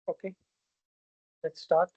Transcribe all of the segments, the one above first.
Okay, let's start.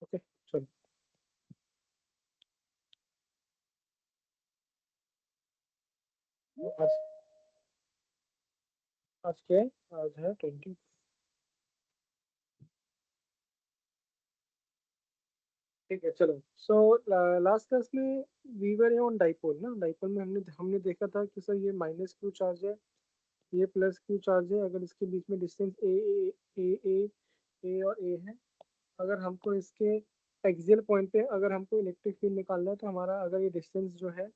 Okay, चलो आज आज क्या है? आज है 20। ठीक है, चलो। सो लास्ट क्लास में वी वर ऑन डाइपोल ना। डाइपोल में हमने हमने देखा था कि सर ये माइनस क्यू चार्ज है, ये प्लस क्यू चार्ज है। अगर इसके बीच में डिस्टेंस ए और ए है, अगर हमको इसके एक्सियल पॉइंट पे अगर हमको इलेक्ट्रिक फील्ड निकालना है, तो हमारा अगर ये डिस्टेंस जो है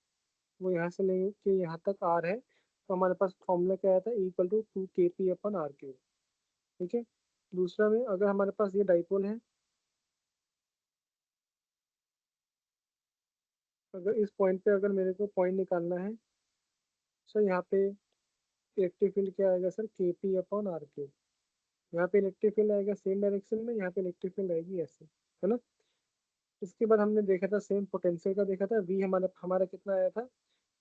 वो यहाँ से लेके यहाँ तक आर है, तो हमारे पास फॉर्मूला क्या आया था, इक्वल टू 2 kp/r क्यूब। ठीक है। दूसरा में अगर हमारे पास ये डाइपोल है, अगर इस पॉइंट पे अगर मेरे को पॉइंट निकालना है, सर यहाँ पे इलेक्ट्रिक फील्ड क्या आएगा सर, kp/r क्यूब। यहाँ पे इलेक्ट्रिक फील्ड आएगा सेम डायरेक्शन में, यहाँ पे इलेक्ट्रिक फील्ड आएगी ऐसे, है ना। इसके बाद हमने देखा था सेम पोटेंशियल का देखा था, वी हमारा हमारा कितना आया था,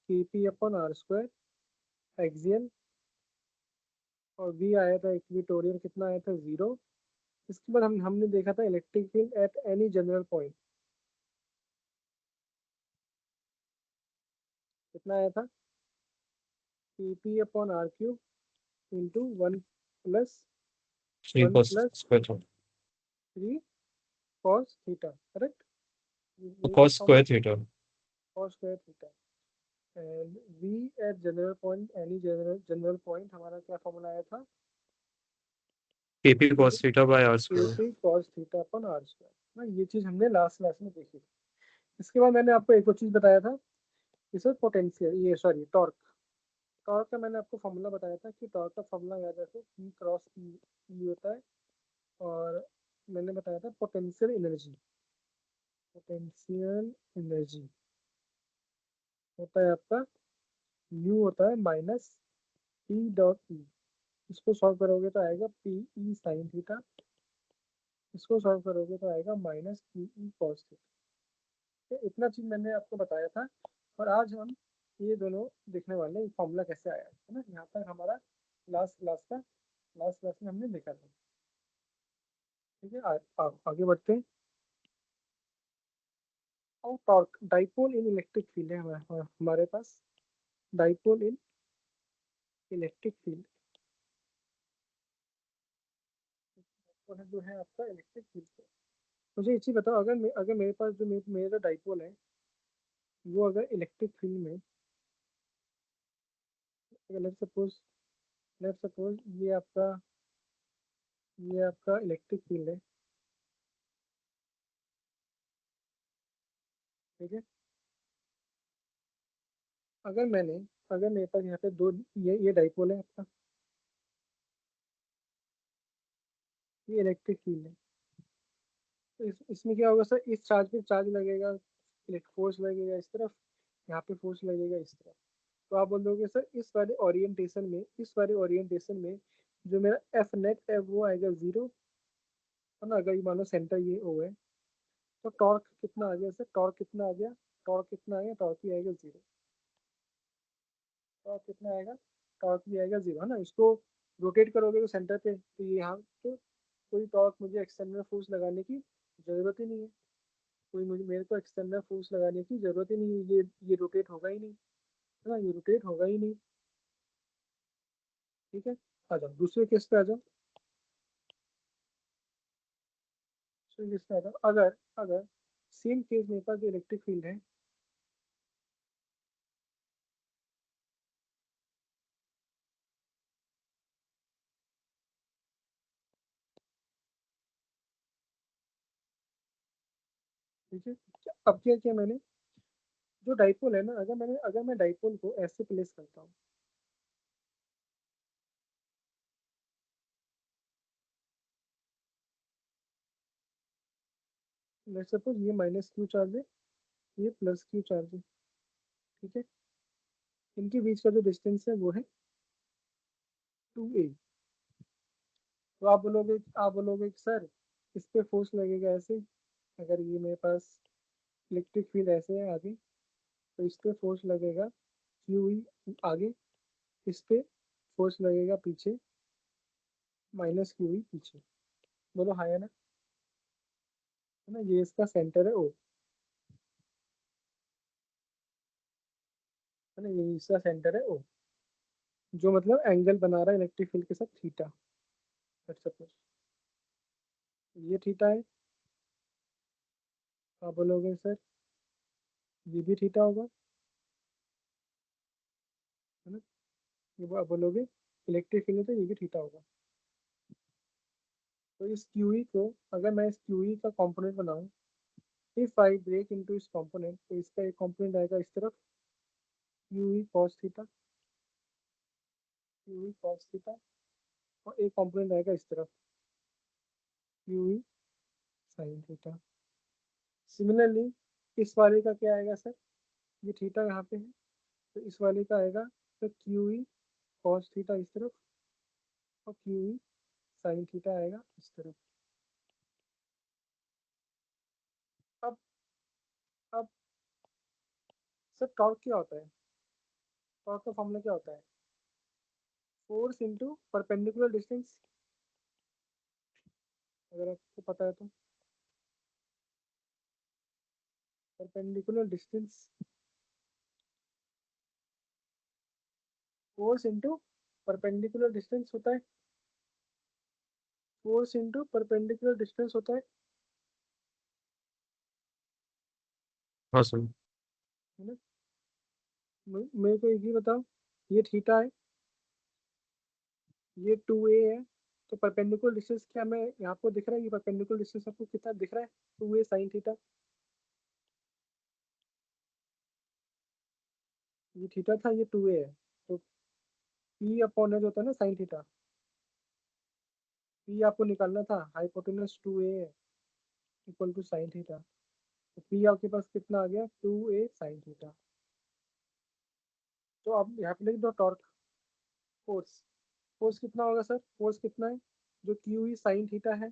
kp/r² एक्सियल, और वी आया था इक्वेटोरियल, कितना आया था 0। इसके बाद हमने देखा था electric field at any general point, कितना आया था, kp/r³ into 1 3 plus cos square theta. 3 cos theta, correct. यही तो Cos formula, square theta. cos² theta. And we at general point, any general point, हमारा क्या फॉर्मूला आया था, Kp cos theta by r square. kp cos थीटा/r²। ना ये चीज हमने लास्ट क्लास में देखी थी। इसके बाद मैंने आपको एक और चीज बताया था, इसे पोटेंशियल, ये सॉरी टॉर्क। टॉर्क का मैंने आपको फॉर्मूला बताया था कि टॉर्क का फॉर्मूला याद रखो, P क्रॉस E होता है। और मैंने बताया था पोटेंशियल एनर्जी, पोटेंशियल एनर्जी होता है आपका, U होता है माइनस P.E। इसको सॉल्व करोगे तो आएगा PE साइन थीटा, इसको सॉल्व करोगे तो आएगा माइनस PE कॉस थीटा। इतना चीज मैंने आपको बताया था। और आज हम ये दोनों देखने वाले हैं, फॉर्मूला कैसे आया है ना। यहाँ तक हमारा लास्ट क्लास में हमने देखा था। ठीक है, आगे बढ़ते हैं। और टॉर्क, डाइपोल इन इलेक्ट्रिक फील्ड है हमारे पास, डाइपोल इन इलेक्ट्रिक फील्ड जो है आपका इलेक्ट्रिक फील्ड। मुझे ये चीज बताओ, अगर मेरे पास जो मेरा डाइपोल है, वो अगर इलेक्ट्रिक फील्ड में, लेट सपोज ये आपका इलेक्ट्रिक फील्ड है। ठीक है। अगर मैंने अगर मेरे पास यहाँ पे दो, ये डाइपोल है आपका, ये इलेक्ट्रिक फील्ड है। तो इसमें क्या होगा सर, इस चार्ज पे चार्ज लगेगा, इलेक्ट्रिक फोर्स लगेगा इस तरफ, यहाँ पे फोर्स लगेगा इस तरफ। तो आप बोलोगे सर इस वाले ओरिएंटेशन में जो मेरा एफ नेट है वो आएगा 0, है ना। अगर ये मानो सेंटर ये ओ है, तो टॉर्क कितना आ गया सर, टॉर्क भी आएगा 0। टॉर्क कितना आएगा, टॉर्क भी आएगा 0, है ना। इसको रोटेट करोगे तो सेंटर पे, तो ये यहाँ तो कोई टॉर्क मुझे एक्सटर्नल फोर्स लगाने की जरूरत ही नहीं है। मेरे को एक्सटर्नल फोर्स लगाने की जरूरत ही नहीं है, ये रोटेट होगा ही नहीं, है ना, ये रोटेट होगा ही नहीं। ठीक है। आ जाओ दूसरे केस पे आ जाओ। दूसरे केस पे आ जाओ। अगर अगर सेम केस मेरे पास जो इलेक्ट्रिक फील्ड है, ठीक है। अब क्या किया मैंने, जो डाइपोल है ना, अगर मैं डाइपोल को ऐसे प्लेस करता हूँ, लेट्स सपोज ये माइनस क्यू चार्ज है, ये प्लस क्यू चार्ज है, ठीक है। इनके बीच का जो डिस्टेंस है वो है 2a। तो आप बोलोगे कि सर इस पे फोर्स लगेगा ऐसे, अगर ये मेरे पास इलेक्ट्रिक फील्ड ऐसे है आगे, तो इस पे फोर्स लगेगा क्यू ई आगे, इस पे फोर्स लगेगा पीछे माइनस क्यू ई पीछे। बोलो हाँ या ना, है ना। ये इसका सेंटर है ओ, है ना, ये इसका सेंटर है ओ, जो मतलब एंगल बना रहा है इलेक्ट्रिक फील्ड के साथ थीटा। लेट्स सपोज ये थीटा है। आप बोलोगे सर ये भी थीटा होगा, है ना। ये आप बोलोगे इलेक्ट्रिक फील्ड है तो ये भी थीटा होगा। तो इस क्यू ई को, अगर मैं इस क्यू ई का कंपोनेंट बनाऊं, इफ आई ब्रेक इनटू इस कंपोनेंट, तो इसका एक कंपोनेंट आएगा इस तरफ Q E cos theta, Q E cos theta, और एक कंपोनेंट आएगा इस तरफ Q E sine theta. Similarly इस वाले का क्या आएगा सर, ये थीटा यहाँ पे है, तो इस वाले का आएगा sir Q E cos theta इस तरफ, और क्यू ई साइन थीटा आएगा इस तरफ। अब अब सर टॉर्क क्या होता है, टॉर्क का फॉर्मूला क्या होता है, फोर्स इंटू परपेंडिकुलर डिस्टेंस, अगर आपको पता है तो। Perpendicular distance, force into perpendicular distance होता है, फोर्स इंटू परपेंडिकुलर डिस्टेंस होता है हाँ सर। है ना। मेरे को एक ही बताओ, ये थीटा है, ये 2a है, तो परपेंडिकुलर डिस्टेंस क्या, मैं यहाँ को दिख रहा है, ये परपेंडिकुलर डिस्टेंस आपको कितना दिख रहा है, 2a साइन थीटा। ये थीटा था, ये 2a है, तो p अपॉन जो होता है ना साइन थीटा, p आपको निकालना था, हाइपोटेनस 2a है इक्वल टू साइन थीटा, तो p आपके पास कितना आ गया, 2a साइन थीटा। तो आप यहाँ पे लिख दो टॉर्क, फोर्स, फोर्स कितना होगा सर, फोर्स कितना है, जो क्यू ई साइन थीटा है,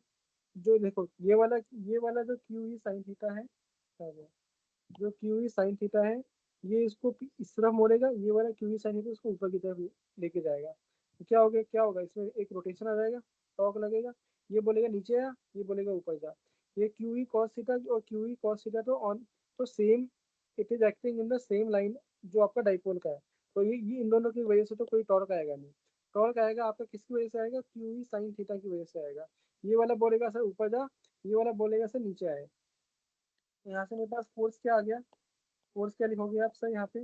जो देखो ये वाला जो क्यू ई साइन थीटा है, जो क्यू ई साइन थीटा है, ये इसको इस तरफ मोड़ेगा, ये वाला क्यू ई साइन थीटा इसको ऊपर की तरफ लेके जाएगा, तो क्या होगा इसमें एक रोटेशन आ जाएगा, टॉर्क लगेगा, ये बोलेगा नीचे आ, ये बोलेगा ऊपर जा। ये क्यू ई कॉस थीटा और क्यू ई कॉस थीटा तो ऑन, तो same, it is acting in the same line जो आपका डाइपोल का है, तो ये इन दोनों की वजह से तो कोई टॉर्क आएगा नहीं। टॉर्क आएगा आपका किसकी वजह से आएगा, क्यू ई साइन थीटा की वजह से आएगा। ये वाला बोलेगा सर ऊपर जा, ये वाला बोलेगा सर नीचे आए। तो यहाँ से मेरे पास फोर्स क्या आ गया, फोर्स क्या लिखोगे आप सर यहाँ पे,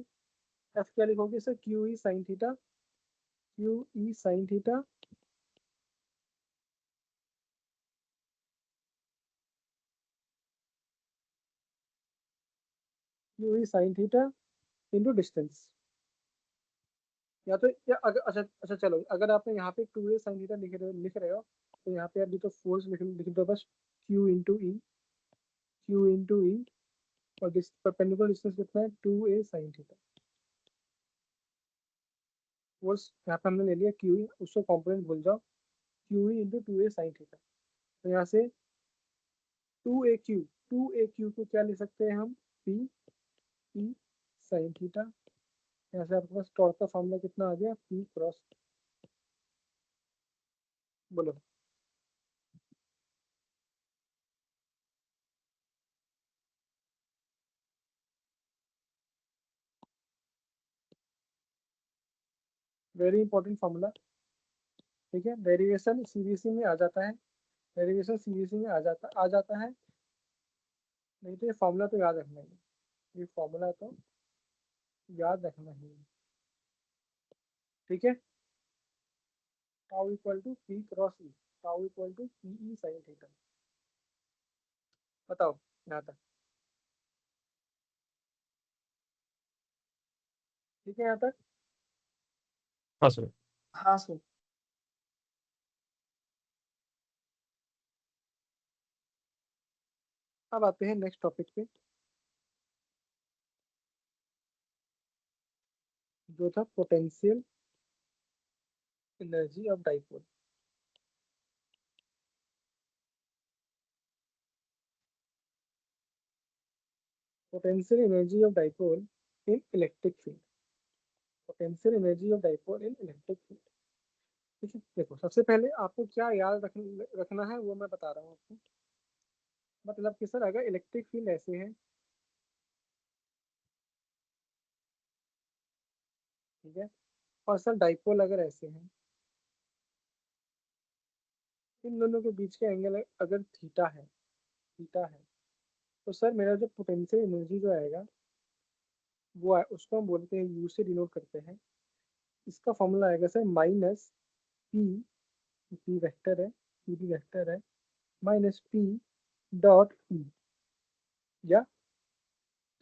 एफ क्या लिखोगे sir, Q E sine theta, Q E sine theta, Q E sine theta into distance. या तो या अगर अच्छा अच्छा चलो, अगर आपने यहाँ पे 2a साइन थीटा लिख रहे हो, तो यहाँ पे आप भी तो फोर्स लिख दो बस, क्यू इंटू ई, क्यू इंटू ई, और परपेंडिकुलर डिस्टेंस कितना है, 2a साइन थीटा। फोर्स यहाँ पे हमने ले लिया क्यू ई, उसको कॉम्पोनेंट भूल जाओ, Q E into 2a sine theta. तो यहाँ से 2a क्यू, 2a क्यू को क्या लिख सकते हैं हम, पी ई साइन थीटा। यहाँ से आपके पास टॉर्क का फॉर्मूला कितना आ गया, पी क्रॉस, बोलो। वेरी इंपॉर्टेंट फॉर्मूला, ठीक है। डेरिवेशन सीबीसी में आ जाता है, डेरिवेशन सीबीसी में आ जाता है, नहीं तो ये फॉर्मूला तो याद रखना है, ये फॉर्मूला तो याद रखना ही है, ठीक है। Tau equal to P cross E, tau equal to P E sine theta. बताओ यहाँ तक। ठीक है यहाँ तक? हाँ सर। हाँ सर। अब आते हैं नेक्स्ट टॉपिक पे, जो था potential energy of dipole. Potential energy of dipole in electric field. Potential energy of dipole in electric field. ठीक है, देखो सबसे पहले आपको क्या याद रखना है वो मैं बता रहा हूँ आपको। मतलब कि सर अगर इलेक्ट्रिक फील्ड ऐसे है, ठीक है, और सर डाइपोल अगर ऐसे है, इन दोनों के बीच का एंगल अगर थीटा है, तो सर मेरा जो पोटेंशियल एनर्जी जो आएगा वो उसको हम बोलते हैं, यू से डिनोट करते हैं। इसका फॉर्मूला आएगा sir minus P, P vector है, पी भी वेक्टर है, माइनस पी डॉट ई, या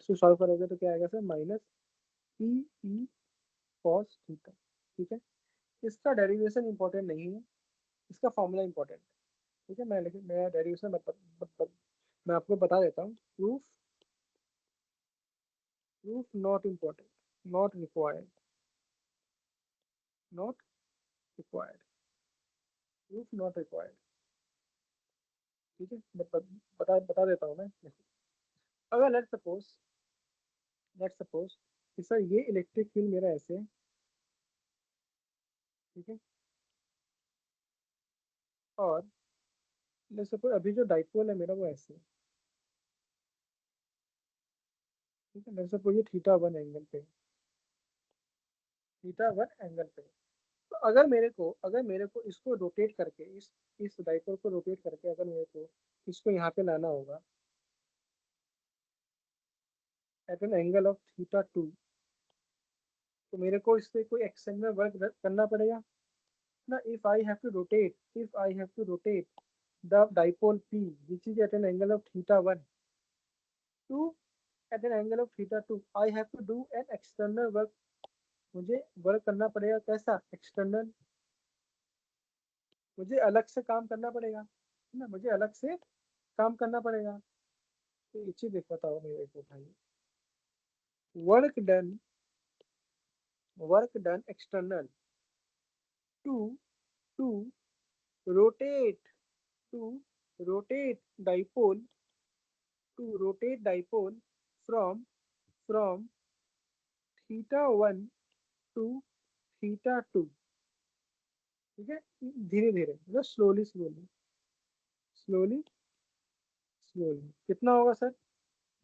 इसको सॉल्व करोगे तो क्या आएगा sir, minus P E cos theta. ठीक है, इसका डेरिवेशन इंपॉर्टेंट नहीं है, इसका फॉर्मूला इंपॉर्टेंट है। ठीक है, मैं लेकिन मेरा डेरिवेशन मैं आपको बता देता हूँ। Proof not important, not required, not required, proof not required. ठीक है, बता देता हूँ मैं। अगर लेट सपोज कि सर ये इलेक्ट्रिक फील्ड मेरा ऐसे है, ठीक है, और लेट सपोज अभी जो डाइपोल है मेरा वो ऐसे है, ठीक है, लेट सपोज ये थीटा 1 एंगल पे, थीटा 1 एंगल पे। तो अगर मेरे को इसको रोटेट करके, इस डाइपोल को रोटेट करके अगर मेरे को इसको यहाँ पे लाना होगा at an angle of theta 2, तो मेरे को इससे कोई एक्सटर्नल वर्क करना पड़ेगा ना। If I have to rotate the dipole P which is at an angle of theta 1 to at an angle of theta 2, I have to do an external work। मुझे work करना पड़ेगा, कैसा external, मुझे अलग से काम करना पड़ेगा, है ना, मुझे अलग से काम करना पड़ेगा। तो ये चीज देख बताओ मेरे को भाई, work done external to to rotate to rotate dipole from from theta 1 to theta 2। ठीक है, धीरे धीरे मतलब स्लोली स्लोली कितना होगा सर,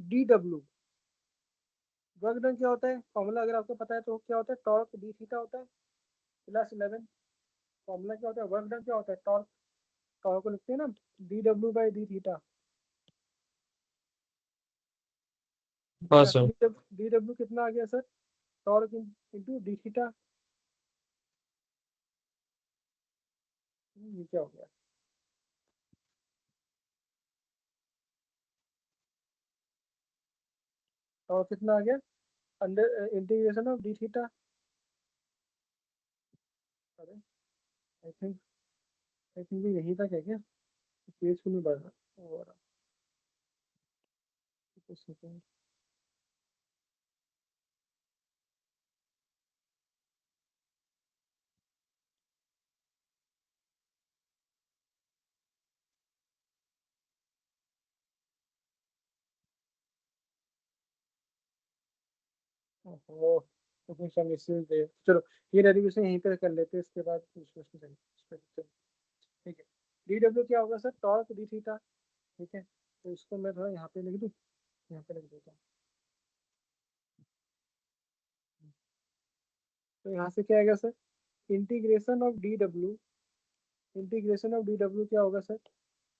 DW। वर्क डन क्या होता है, फॉर्मूला अगर आपको पता है तो क्या होता है, टॉर्क डी थीटा होता है +11। फॉर्मूला क्या होता है, वर्क डन क्या होता है, टॉर्क, टॉर्क को लिखते हैं ना DW/d थीटा। हाँ क्या सर। DW कितना आ गया sir, torque into D theta. ये क्या हो गया, टॉर्क कितना आ गया, under integration of D theta. अरे आई थिंक यही था क्या, क्या पेज को नहीं बढ़ रहा हो रहा, कुछ सेकंड। ओहो, तो कुछ हम इससे दे, चलो ये डेरिवेशन यहीं पे कर लेते हैं, इसके बाद ठीक है। DW क्या होगा सर, टॉर्क डी थीटा। ठीक है, तो इसको मैं थोड़ा यहाँ पे लिख दूँ, यहाँ पे लिख देता हूँ। तो यहाँ से क्या आएगा sir, integration of D W क्या होगा सर,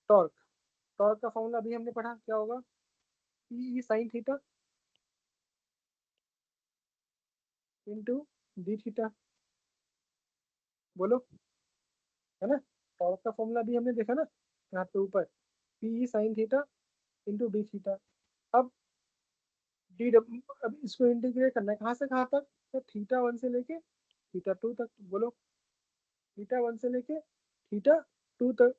टॉर्क, टॉर्क का फॉर्मूला अभी हमने पढ़ा, क्या होगा, P sine theta into D theta. बोलो, है ना, टॉर्क का फॉर्मूला भी हमने देखा ना यहाँ पे ऊपर, P sine theta into D theta. अब डी डब्ल्यू, अब इसको इंटीग्रेट करना है कहाँ से कहाँ तक, तो थीटा 1 से लेके थीटा 2 तक बोलो, थीटा 1 से लेके थीटा 2 तक।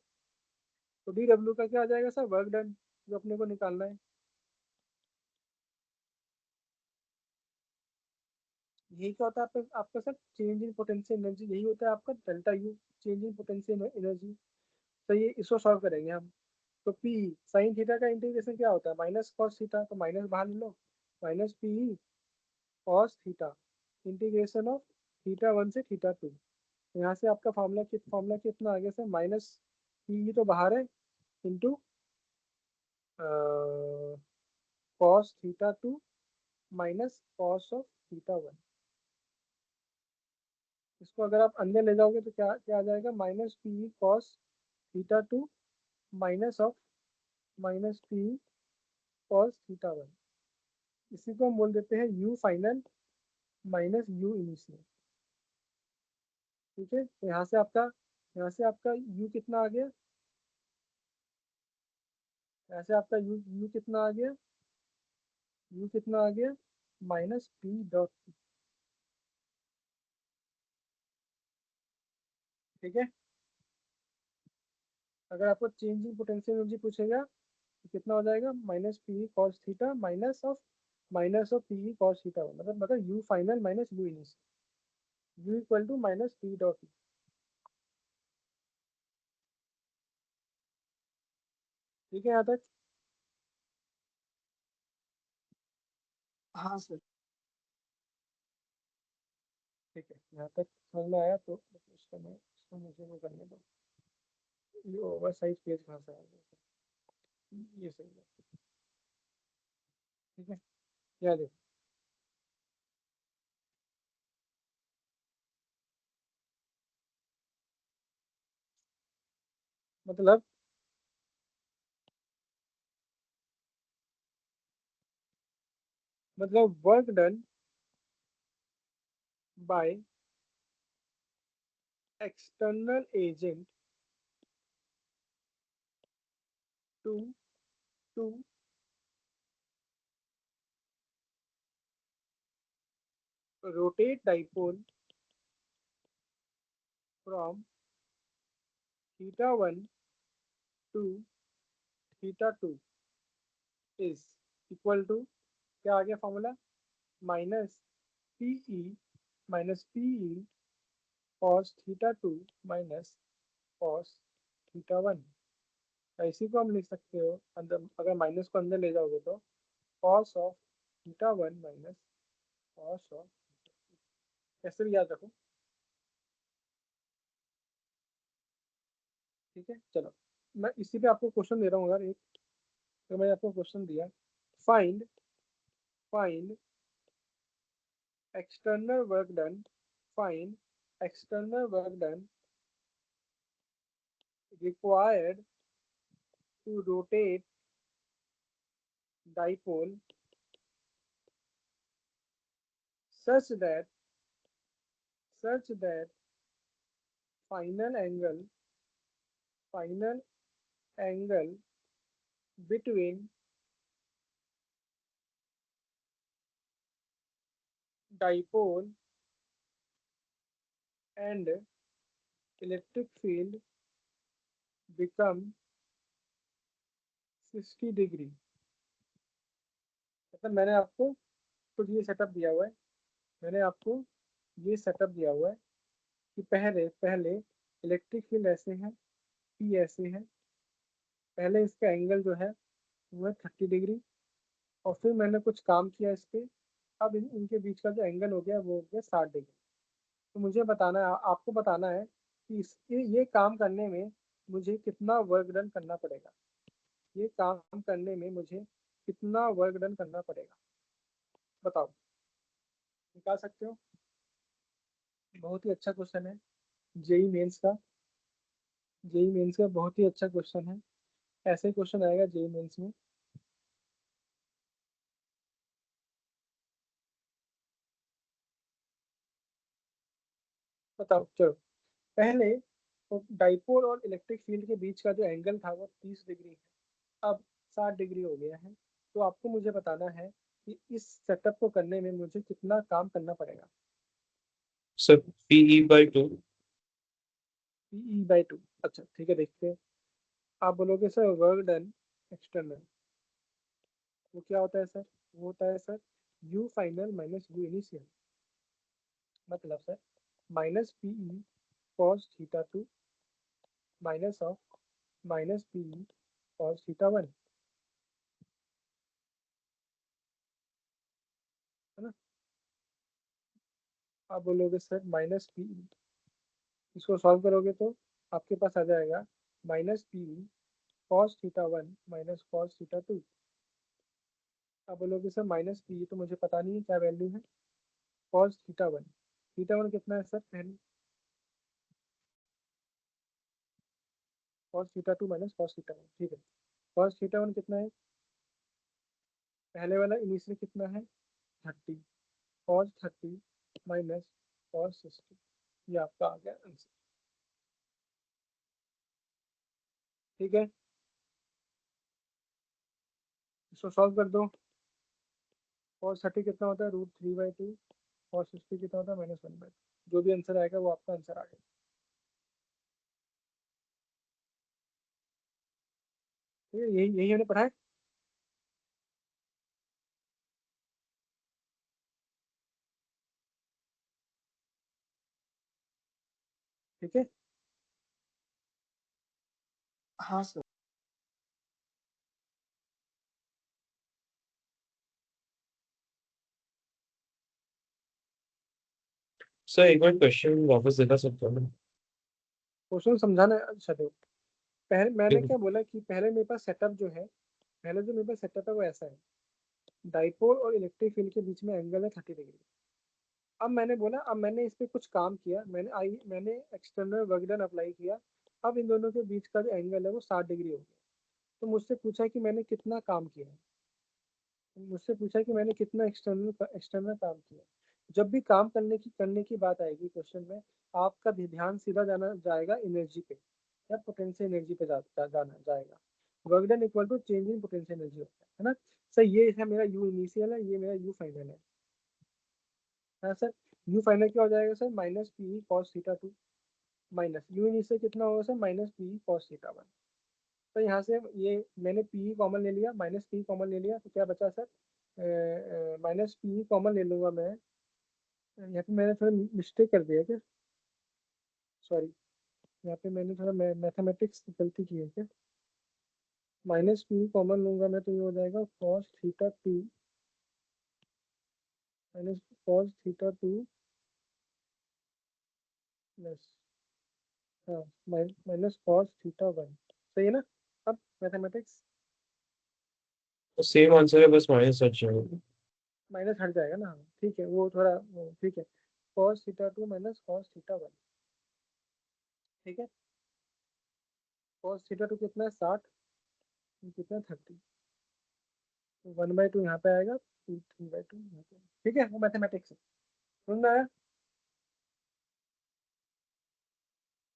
तो डी डब्ल्यू का क्या आ जाएगा सर, वर्क डन, जो अपने को निकालना है। यही क्या होता है आपका sir change in potential energy, यही होता है आपका delta U, change in potential energy. तो ये इसको सॉल्व करेंगे हम। तो पी साइन थीटा का इंटीग्रेशन क्या होता है, माइनस कॉस थीटा, तो माइनस बाहर ले लो, minus P cos theta integration of theta 1 से थीटा 2। यहाँ से आपका फॉर्मूला कितना आ गया सर, माइनस पी तो बाहर है, into cos theta 2 minus cos of theta 1। इसको अगर आप अंदर ले जाओगे तो क्या क्या आ जाएगा, minus P cos theta 2 minus of minus P cos theta 1। इसी को हम बोल देते हैं you final minus U initial. ठीक है, तो यहाँ से आपका यू कितना आ गया, यहाँ से आपका यू कितना आ गया, यू कितना आ गया, माइनस पी डॉट। ठीक है, अगर आपको चेंज इन पोटेंशियल एनर्जी पूछेगा तो कितना हो जाएगा, minus P cos theta minus of P cos theta, मतलब U final minus U initial, U equal to minus P dot. ठीक है यहाँ तक। हाँ सर, ठीक है, यहाँ तक समझ में आया तो इसको मुझे वो करने दो। ये ओवर साइज पेज कहाँ से आ गया, ये सही है। ठीक है, यहाँ देखो, मतलब work done by external agent to to rotate dipole from theta 1 to theta 2 is equal to, क्या आ गया formula, minus PE cos theta 2 minus cos theta 1। इसी को हम लिख सकते हो अंदर, अगर माइनस को अंदर ले जाओगे तो cos of theta 1 minus cos of, ऐसे भी याद रखो। ठीक है, चलो मैं इसी पे आपको क्वेश्चन दे रहा हूँ। अगर एक, तो मैंने आपको क्वेश्चन दिया, find find external work done, find external work done required to rotate dipole such that such that final angle final angle between dipole and electric field become 60 degree. मतलब मैंने आपको खुद ये सेटअप दिया हुआ है, मैंने आपको ये सेटअप दिया हुआ है कि पहले पहले इलेक्ट्रिक फील्ड ऐसे हैं, पी ऐसे है, पहले इसका एंगल जो है वो है 30 डिग्री, और फिर मैंने कुछ काम किया इस पे, अब इनके बीच का जो एंगल हो गया वो हो गया 60 डिग्री। तो मुझे बताना है, आपको बताना है कि ये काम करने में मुझे कितना वर्क डन करना पड़ेगा, ये काम करने में मुझे कितना वर्क डन करना पड़ेगा, बताओ, निकाल सकते हो। बहुत ही अच्छा क्वेश्चन है, जेई मेंस का, जेई मेंस का बहुत ही अच्छा क्वेश्चन है, ऐसे क्वेश्चन आएगा जेई मेंस में। बताओ चलो, पहले तो डाइपोल और इलेक्ट्रिक फील्ड के बीच का जो एंगल था वो 30 डिग्री है, अब 60 डिग्री हो गया है। तो आपको मुझे बताना है कि इस सेटअप को करने में मुझे कितना काम करना पड़ेगा। Sir PE/2. PE/2। अच्छा ठीक है, देखते हैं। आप बोलोगे सर वर्क डन एक्सटर्नल, वो क्या होता है सर? वो होता है sir U final minus U initial. मतलब sir -PE cos θ2 minus of -PE cos θ1, है ना? आप बोलोगे सर -PE, इसको सॉल्व करोगे तो आपके पास आ जाएगा -PE cos θ1 माइनस cos θ2। आप बोलोगे सर -PE तो मुझे पता नहीं है क्या वैल्यू है। cos θ1, θ1 कितना है सर? पहले cos θ2 माइनस cos θ1, ठीक है। cos θ1 कितना है? पहले वाला इनिशियल कितना है? 30, cos 30 माइनस cos 60, ये आपका आ गया आंसर। ठीक है, इसको सॉल्व कर दो। cos 30 कितना होता है? √3/2। cos 60 कितना होता है? -1/2। जो भी आंसर आएगा वो आपका आंसर आ गया। ठीक है, यही यही हमने पढ़ा है। ठीक है, हाँ सर। सर एक बार क्वेश्चन वापस देना सकता हूँ? क्वेश्चन समझाना। अच्छा देखो, पहले मैंने ठीक है. क्या बोला कि पहले मेरे पास सेटअप जो है, पहले जो मेरे पास सेटअप है वो ऐसा है। डाइपोल और इलेक्ट्रिक फील्ड के बीच में एंगल है 30 डिग्री। अब मैंने बोला, अब मैंने इस पे कुछ काम किया, मैंने एक्सटर्नल वर्क डन अप्लाई किया। अब इन दोनों के बीच का जो एंगल है वो 60 डिग्री हो गया। तो मुझसे पूछा कि मैंने कितना काम किया है, मुझसे पूछा कि मैंने कितना एक्सटर्नल एक्सटर्नल काम किया। जब भी काम करने की बात आएगी क्वेश्चन में, आपका ध्यान सीधा जाना जाएगा एनर्जी पे या पोटेंशियल एनर्जी पे जाना जाएगा। Work done equal to change in potential energy होता है ना सर? ये है मेरा यू इनिशियल है, ये मेरा यू फाइनल है। हाँ सर, यू फाइनल क्या हो जाएगा sir? -PE cos θ2 minus U initial कितना होगा सर? -PE cos θ1। तो यहाँ से ये मैंने PE कॉमन ले लिया, -PE कॉमन ले लिया, तो क्या बचा सर? -PE कॉमन ले लूंगा मैं। यहाँ पे मैंने थोड़ा मिस्टेक कर दिया क्या? सॉरी, यहाँ पे मैंने थोड़ा मैथमेटिक्स की गलती की है क्या? -PE कॉमन लूंगा मैं तो ये हो जाएगा cos θ2 माइनस cos θ2 प्लस, हाँ, माइनस cos θ1। सही है ना? अब मैथमेटिक्स तो सेम आंसर है, बस माइनस हट जाएगा. माइनस हट जाएगा ना? हाँ, ठीक है, वो थोड़ा ठीक है। cos θ2 माइनस cos θ1, ठीक है। cos θ2 कितना है? 60, कितना? 30। तो 1/2 यहाँ पे आएगा, 3/2 यहाँ पे। ठीक है, वो मैथमेटिक्स है। समझ में आया?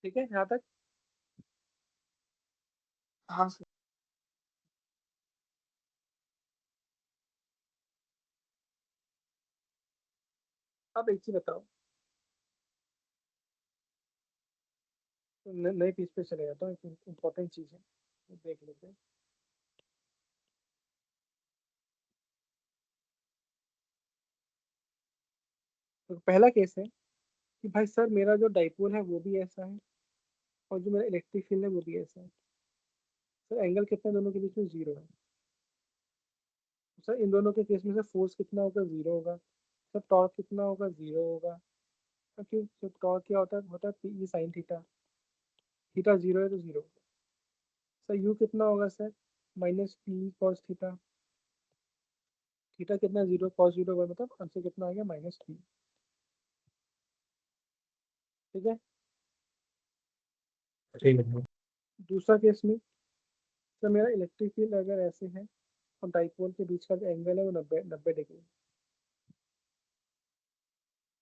ठीक है यहाँ तक? हाँ सर। अब एक चीज बताओ, तो नई पीस पे चले जाता हूँ, एक इम्पोर्टेंट चीज है, वो देख लेते हैं। तो पहला केस है कि भाई सर मेरा जो डाइपोल है वो भी ऐसा है, और जो मेरा इलेक्ट्रिक फील्ड है वो भी ऐसा है। सर एंगल कितना दोनों के बीच में? 0 है। सर इन दोनों के केस में से फोर्स कितना होगा? 0 होगा। सर टॉर्क कितना होगा? 0 होगा। तो क्यों? तो टॉर्क क्या होता है PE sin थीटा। थीटा 0 है तो 0 होगा। सर यू कितना होगा sir? -PE cos theta. Theta कितना? 0 cos 0 होगा, मतलब आंसर कितना आ गया? -PE। ठीक है। ठीक है. दूसरा केस में सर मेरा इलेक्ट्रिक फील्ड अगर ऐसे है और डाइपोल के बीच का जो एंगल है वो 90 डिग्री,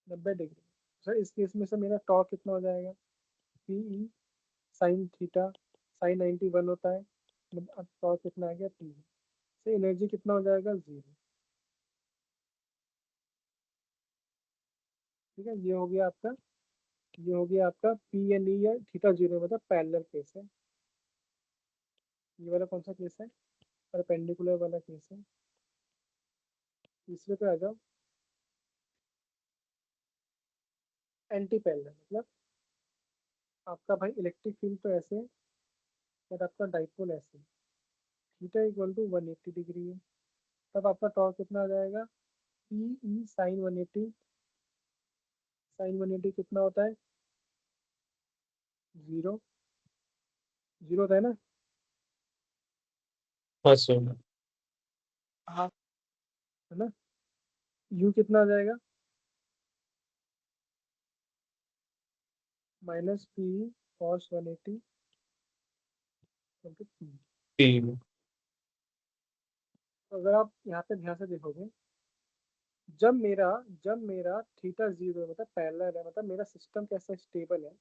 90 डिग्री। सर इस केस में सर मेरा टॉर्क कितना हो जाएगा? PE sin थीटा, sin 91 होता है, मतलब अब टॉर्क कितना आ गया? PE। सर एनर्जी कितना हो जाएगा? 0। ठीक है, ये हो गया आपका, ये हो गया आपका पी एन ई या थीटा जीरो मतलब पैरेलल केस है। ये वाला कौन सा केस है? परपेंडिकुलर वाला केस है। तीसरे पे आ जाओ, एंटी पैरेलल मतलब आपका भाई इलेक्ट्रिक फील्ड तो ऐसे है, बट आपका डाइपोल ऐसे, थीटा इक्वल टू 180 डिग्री है। तब आपका टॉर्क कितना आ जाएगा? पी ई साइन 180, साइन 180 कितना होता है? जीरो, जीरो होता है ना? हाँ सर। हाँ, है ना? यू कितना आ जाएगा? Minus P cos 180 P. तीन। तो अगर आप यहाँ पे ध्यान से देखोगे, जब मेरा थीटा जीरो है मतलब पैरेलल है, मतलब मेरा सिस्टम कैसा स्टेबल है,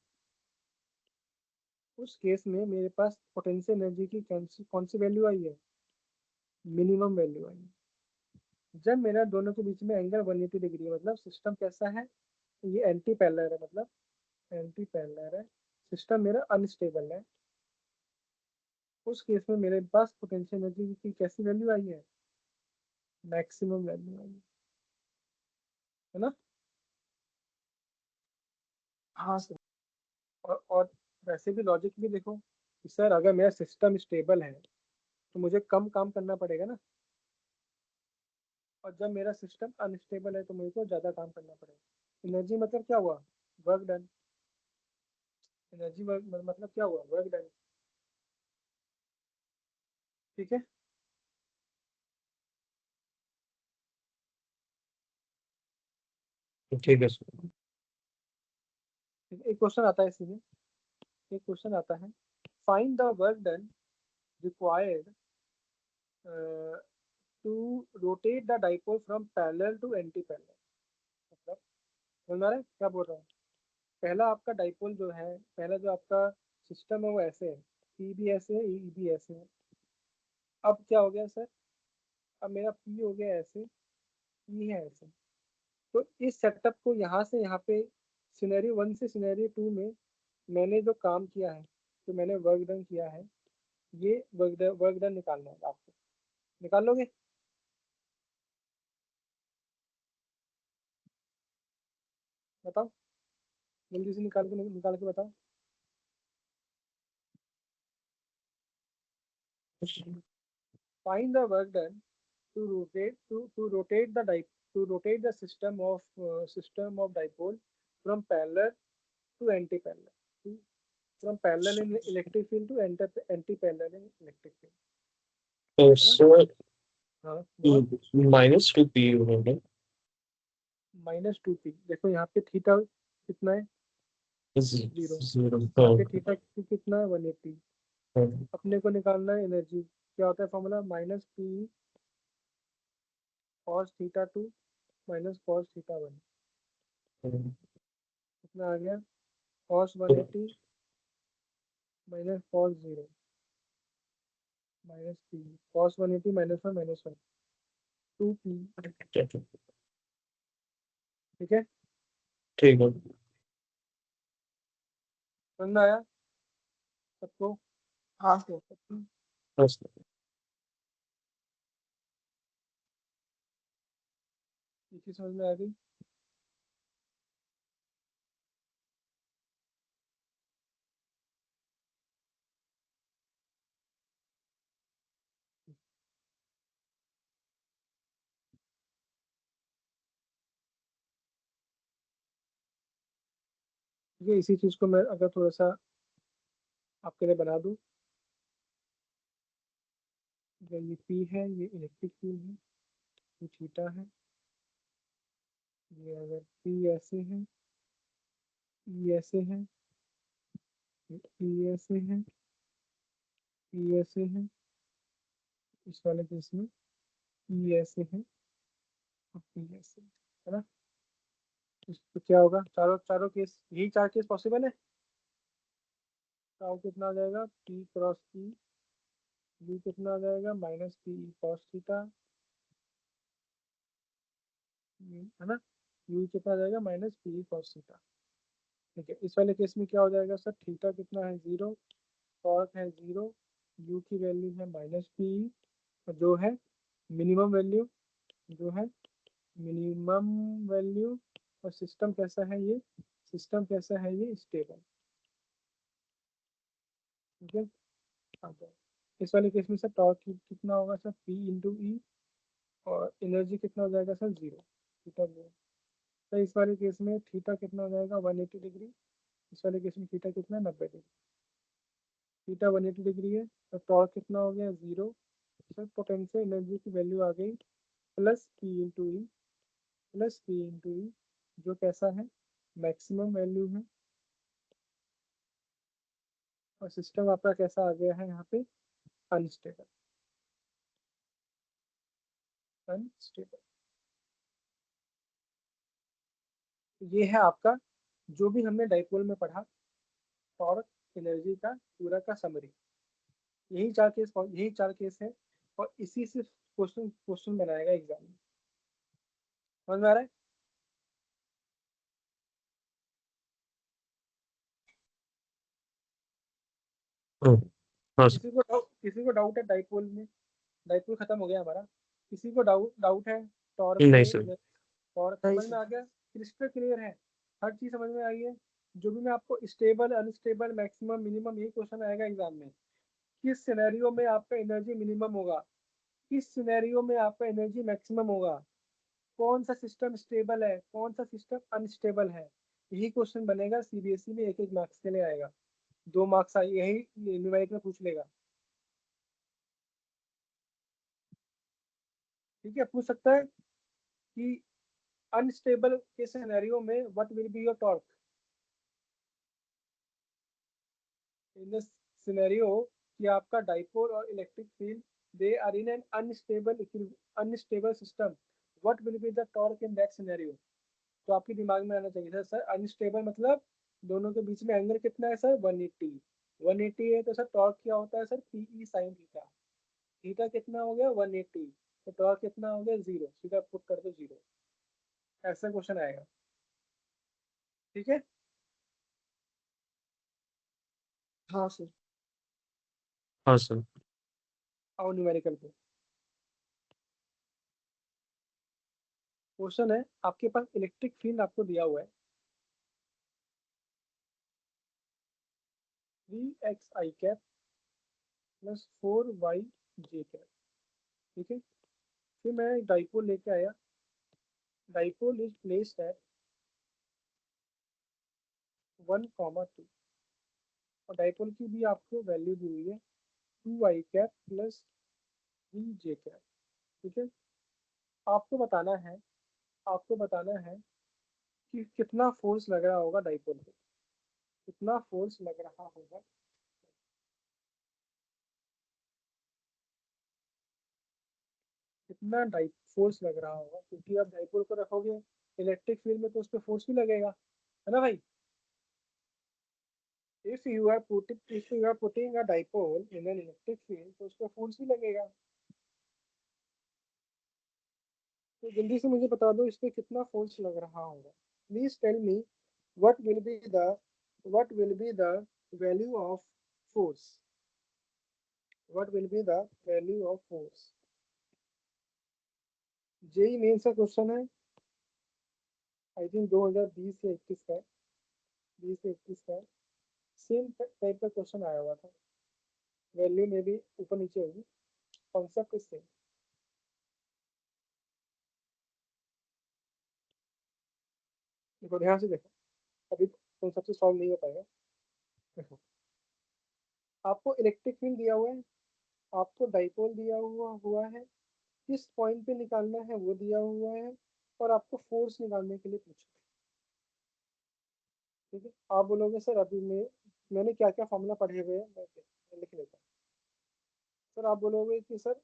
उस केस में मेरे पास पोटेंशियल एनर्जी की कौन सी वैल्यू आई है? मिनिमम वैल्यू आई है। जब मेरा दोनों के बीच में एंगल 180 डिग्री है, मतलब सिस्टम कैसा है? ये एंटी पैरेलल है, मतलब एंटी पैरेलल है, सिस्टम मेरा अनस्टेबल है। उस केस में मेरे पास पोटेंशियल एनर्जी की कैसी वैल्यू आई है? मैक्सिमम वैल्यू आई है ना? हाँ सर। और वैसे भी लॉजिक भी देखो कि सर अगर मेरा सिस्टम स्टेबल है तो मुझे कम काम करना पड़ेगा ना, और जब मेरा सिस्टम अनस्टेबल है तो मुझे को ज़्यादा काम करना पड़ेगा। एनर्जी मतलब क्या हुआ? Work done. एनर्जी वर्क मतलब क्या हुआ? Work done. ठीक है। ठीक है सर। एक क्वेश्चन आता है इसी में, एक क्वेश्चन आता है, find the work done required to rotate the dipole from parallel to anti parallel. मतलब समझ आ रहा है क्या बोल रहा हूँ? पहला आपका डाइपोल जो है, पहला जो आपका सिस्टम है वो ऐसे है, पी भी ऐसे है, ई भी ऐसे है। अब क्या हो गया सर? अब मेरा पी हो गया ऐसे, ई है ऐसे। तो इस सेटअप को यहाँ से यहाँ पे सिनेरियो वन से सिनेरियो टू में मैंने जो काम किया है, जो मैंने वर्क डन किया है, ये वर्क डन निकालना है आपको। निकाल लोगे? बताओ, जल्दी से निकाल के बताओ। Find the work done to rotate the system of dipole from parallel to anti-parallel, to, from parallel in electric field to anti-parallel in electric field, तो है ना? सर हाँ बहुत। -2p होगा। माइनस टू पी, देखो यहाँ पे थीटा कितना है? जीरो। जीरो। यहाँ हाँ। पे थीटा कितना है? 180। हाँ। अपने को निकालना है एनर्जी, क्या होता है formula? Minus P cos theta two minus cos theta one. हाँ। कितना आ गया? कॉस तो 180 minus cos zero minus P, cos 180 -1 two P. ठीक है, ठीक है। समझ में आया सबको? हाँ सर। हाँ सर। ये चीज समझ में आ गई? ठीक है, इसी चीज को मैं अगर थोड़ा सा आपके लिए बना दूं, अगर ये पी है, ये इलेक्ट्रिक फील्ड है, ये थीटा है, ये अगर पी ऐसे है, ई ऐसे है, पी ऐसे है, पी ऐसे है, इस वाले केस में ई ऐसे है और पी ऐसे है ना? इस तो क्या होगा? चारों चारों केस, यही चार केस पॉसिबल है। तो कितना आ जाएगा? पी क्रॉस पी, बी कितना आ जाएगा? माइनस पी कॉस थीटा, है ना? यू कितना आ जाएगा माइनस पी कॉस थीटा। ठीक है, इस वाले केस में क्या हो जाएगा सर, थीटा कितना है 0, टॉर्क है 0, यू की वैल्यू है माइनस पी, जो है मिनिमम वैल्यू, जो है मिनिमम वैल्यू, और सिस्टम कैसा है ये, सिस्टम कैसा है ये, स्टेबल। ठीक है, अब इस वाले केस में सर टॉर्क कितना होगा सर, पी इंटू ई, और एनर्जी कितना हो जाएगा सर 0, थीटा 0। तो इस वाले केस में थीटा कितना हो जाएगा 180 डिग्री, इस वाले केस में थीटा कितना 90 डिग्री, थीटा 180 डिग्री है, तो टॉर्क कितना हो गया 0। सर पोटेंशियल एनर्जी की वैल्यू आ गई प्लस पी इंटू ई, प्लस पी इंटू ई, जो कैसा है मैक्सिमम वैल्यू है, और सिस्टम आपका कैसा आ गया है यहाँ पे, अनस्टेबल, अनस्टेबल। ये है आपका जो भी हमने डाइपोल में पढ़ा, टॉर्क एनर्जी का पूरा का समरी। यही चार केस है, और इसी से क्वेश्चन क्वेश्चन बनाएगा एग्जाम में। समझ में आ रहा है? हाँ सर। किसी को डाउट है डाइपोल में, डाइपोल खत्म हो गया हमारा, किसी को डाउट है टॉर्क नहीं सर। में, टॉर्क समझ में आ गया, क्रिस्टल क्लियर है, हर चीज समझ में आई है। जो भी मैं आपको स्टेबल अनस्टेबल मैक्सिमम मिनिमम यही क्वेश्चन आएगा एग्जाम में, किस सिनेरियो में आपका एनर्जी मिनिमम होगा, किस सिनेरियो में आपका एनर्जी मैक्सिमम होगा, कौन सा सिस्टम स्टेबल है, कौन सा सिस्टम अनस्टेबल है, यही क्वेश्चन बनेगा सीबीएसई में, एक एक मार्क्स के लिए आएगा, 2 मार्क्स आई, यही न्यूमेरिक में पूछ लेगा। ठीक है, पूछ सकता है कि अनस्टेबल के सिनेरियो में what will be your torque in the scenario कि आपका डाइपोल और electric field they are in an unstable system, what will be the torque in that scenario. तो आपके दिमाग में आना चाहिए सर अनस्टेबल मतलब दोनों के बीच में एंगल कितना है सर 180, 180 है, तो सर टॉर्क क्या होता है sir PE sine theta, theta कितना हो गया 180, तो टॉर्क कितना हो गया 0, सीधा पुट कर दो 0। ऐसा क्वेश्चन आएगा। ठीक है, हाँ सर। हाँ सर। आओ न्यूमेरिकल पे। क्वेश्चन है आपके पास इलेक्ट्रिक फील्ड आपको दिया हुआ है 3xi कैप प्लस 4y जे कैप। ठीक है, फिर मैं एक डाइपोल लेके आया, डाइपोल इज प्लेस्ड एट 1,2, और डाइपोल की भी आपको वैल्यू दी हुई है 2i cap plus 3j cap. ठीक है, आपको बताना है, आपको बताना है कि कितना फोर्स लग रहा होगा डाइपोल पे, कितना फोर्स लग रहा होगा, कितना डाइ फोर्स लग रहा होगा, क्योंकि आप डाइपोल को रखोगे इलेक्ट्रिक फील्ड में तो उस पर फोर्स भी लगेगा, है ना भाई। if you are putting a dipole in an electric field तो उस पर फोर्स भी लगेगा। तो जल्दी से मुझे बता दो इस पे कितना फोर्स लग रहा होगा। Please tell me what will be the what will be the value of force, what will be the value of force। JEE Main सा क्वेश्चन है, आई थिंक 2020 से 21 का, 20 से 21 का सेम टाइप का क्वेश्चन आया हुआ था, वैल्यू में भी ऊपर नीचे होगी, कॉन्सेप्ट सेम। देखो ध्यान से देखो, अभी कॉन्सेप्ट से सॉल्व नहीं हो पाएगा। देखो आपको इलेक्ट्रिक फील्ड दिया हुआ है, आपको डाइपोल दिया हुआ है, किस पॉइंट पे निकालना है वो दिया हुआ है, और आपको फोर्स निकालने के लिए पूछा। ठीक है, आप बोलोगे सर अभी मैंने क्या क्या फॉर्मूला पढ़े हुए हैं, मैं लिख लेता हूँ। सर आप बोलोगे कि सर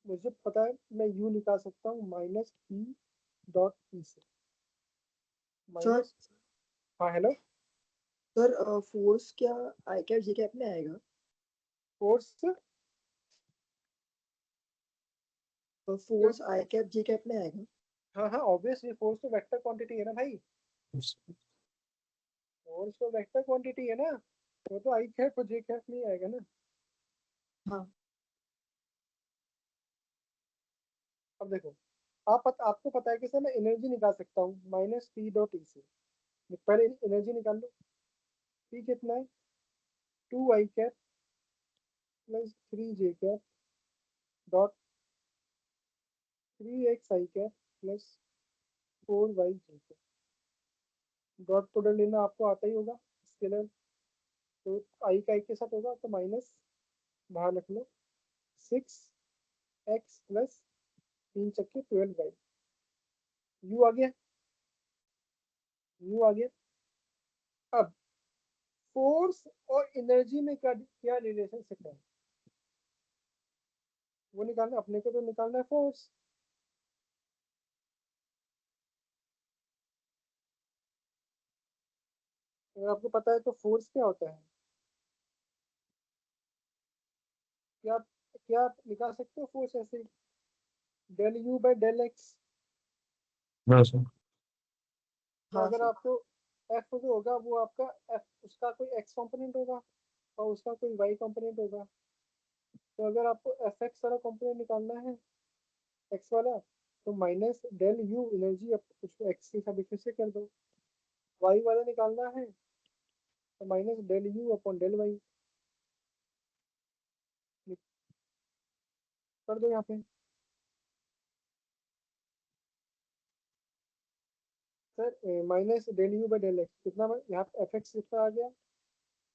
मुझे पता है मैं यू निकाल सकता हूँ माइनस पी डॉट पी से, सर माइनस। हाँ हेलो, सर फोर्स क्या आई कैप जे कैप में आएगा? फोर्स फोर्स आई कैप जे कैप में आएगा? हाँ हाँ ऑब्वियसली फोर्स तो वेक्टर क्वांटिटी है ना भाई, फोर्स तो वेक्टर क्वांटिटी है ना, वो तो आई कैप और जे कैप नहीं आएगा ना। हाँ अब देखो, आपको पता है कि सर मैं एनर्जी निकाल सकता हूँ माइनस पी डॉट ई से। पहले एनर्जी निकाल लो, पी कितना है, 2 आई कैप प्लस 3 जे कैप डॉट 3 एक्स आई कैप प्लस 4 वाई जे कैप। डॉट प्रोडक्ट लेना आपको आता ही होगा स्केलर, तो आई का एक के साथ होगा तो माइनस, बाहर रख लो, 6 एक्स प्लस 3 चक्के 12 वाई। यू आ गया, यू आ गया। अब फोर्स और एनर्जी में क्या क्या रिलेशनशिप है वो निकालना, अपने को तो निकालना है फोर्स। अगर आपको पता है तो फोर्स क्या होता है, क्या क्या आप निकाल सकते हो फोर्स ऐसे, del U by del X. हाँ सर। तो हाँ अगर सर। आपको एफ जो होगा वो आपका एफ, उसका कोई एक्स कंपोनेंट होगा और उसका कोई वाई कंपोनेंट होगा। तो अगर आपको एफ एक्स वाला कंपोनेंट निकालना है, एक्स वाला, तो माइनस डेल यू एनर्जी उसको एक्स के साथ डिफरेंशिएट कर दो। वाई वाला निकालना है तो minus del U upon del Y कर दो यहाँ पे। Sir minus del U by del X कितना, यहाँ पे एफ एक्स कितना आ गया,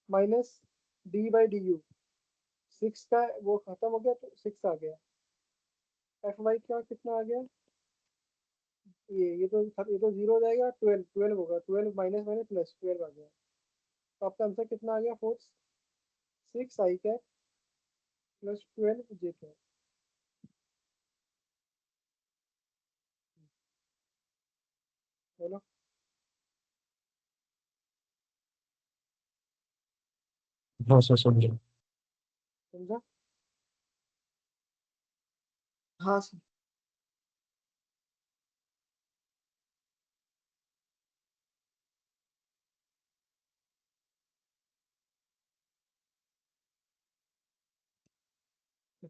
minus D by D U, 6 का वो खत्म हो गया तो 6 आ गया। एफ वाई का कितना आ गया, ये तो 0 हो जाएगा, 12 होगा, 12 माइनस माइनस प्लस 12 आ गया। तो आपका आंसर कितना आ गया, फोर्स 6 आई कैप प्लस 12 जे कैप। बोलो। हाँ सर समझो। समझा। हाँ सर।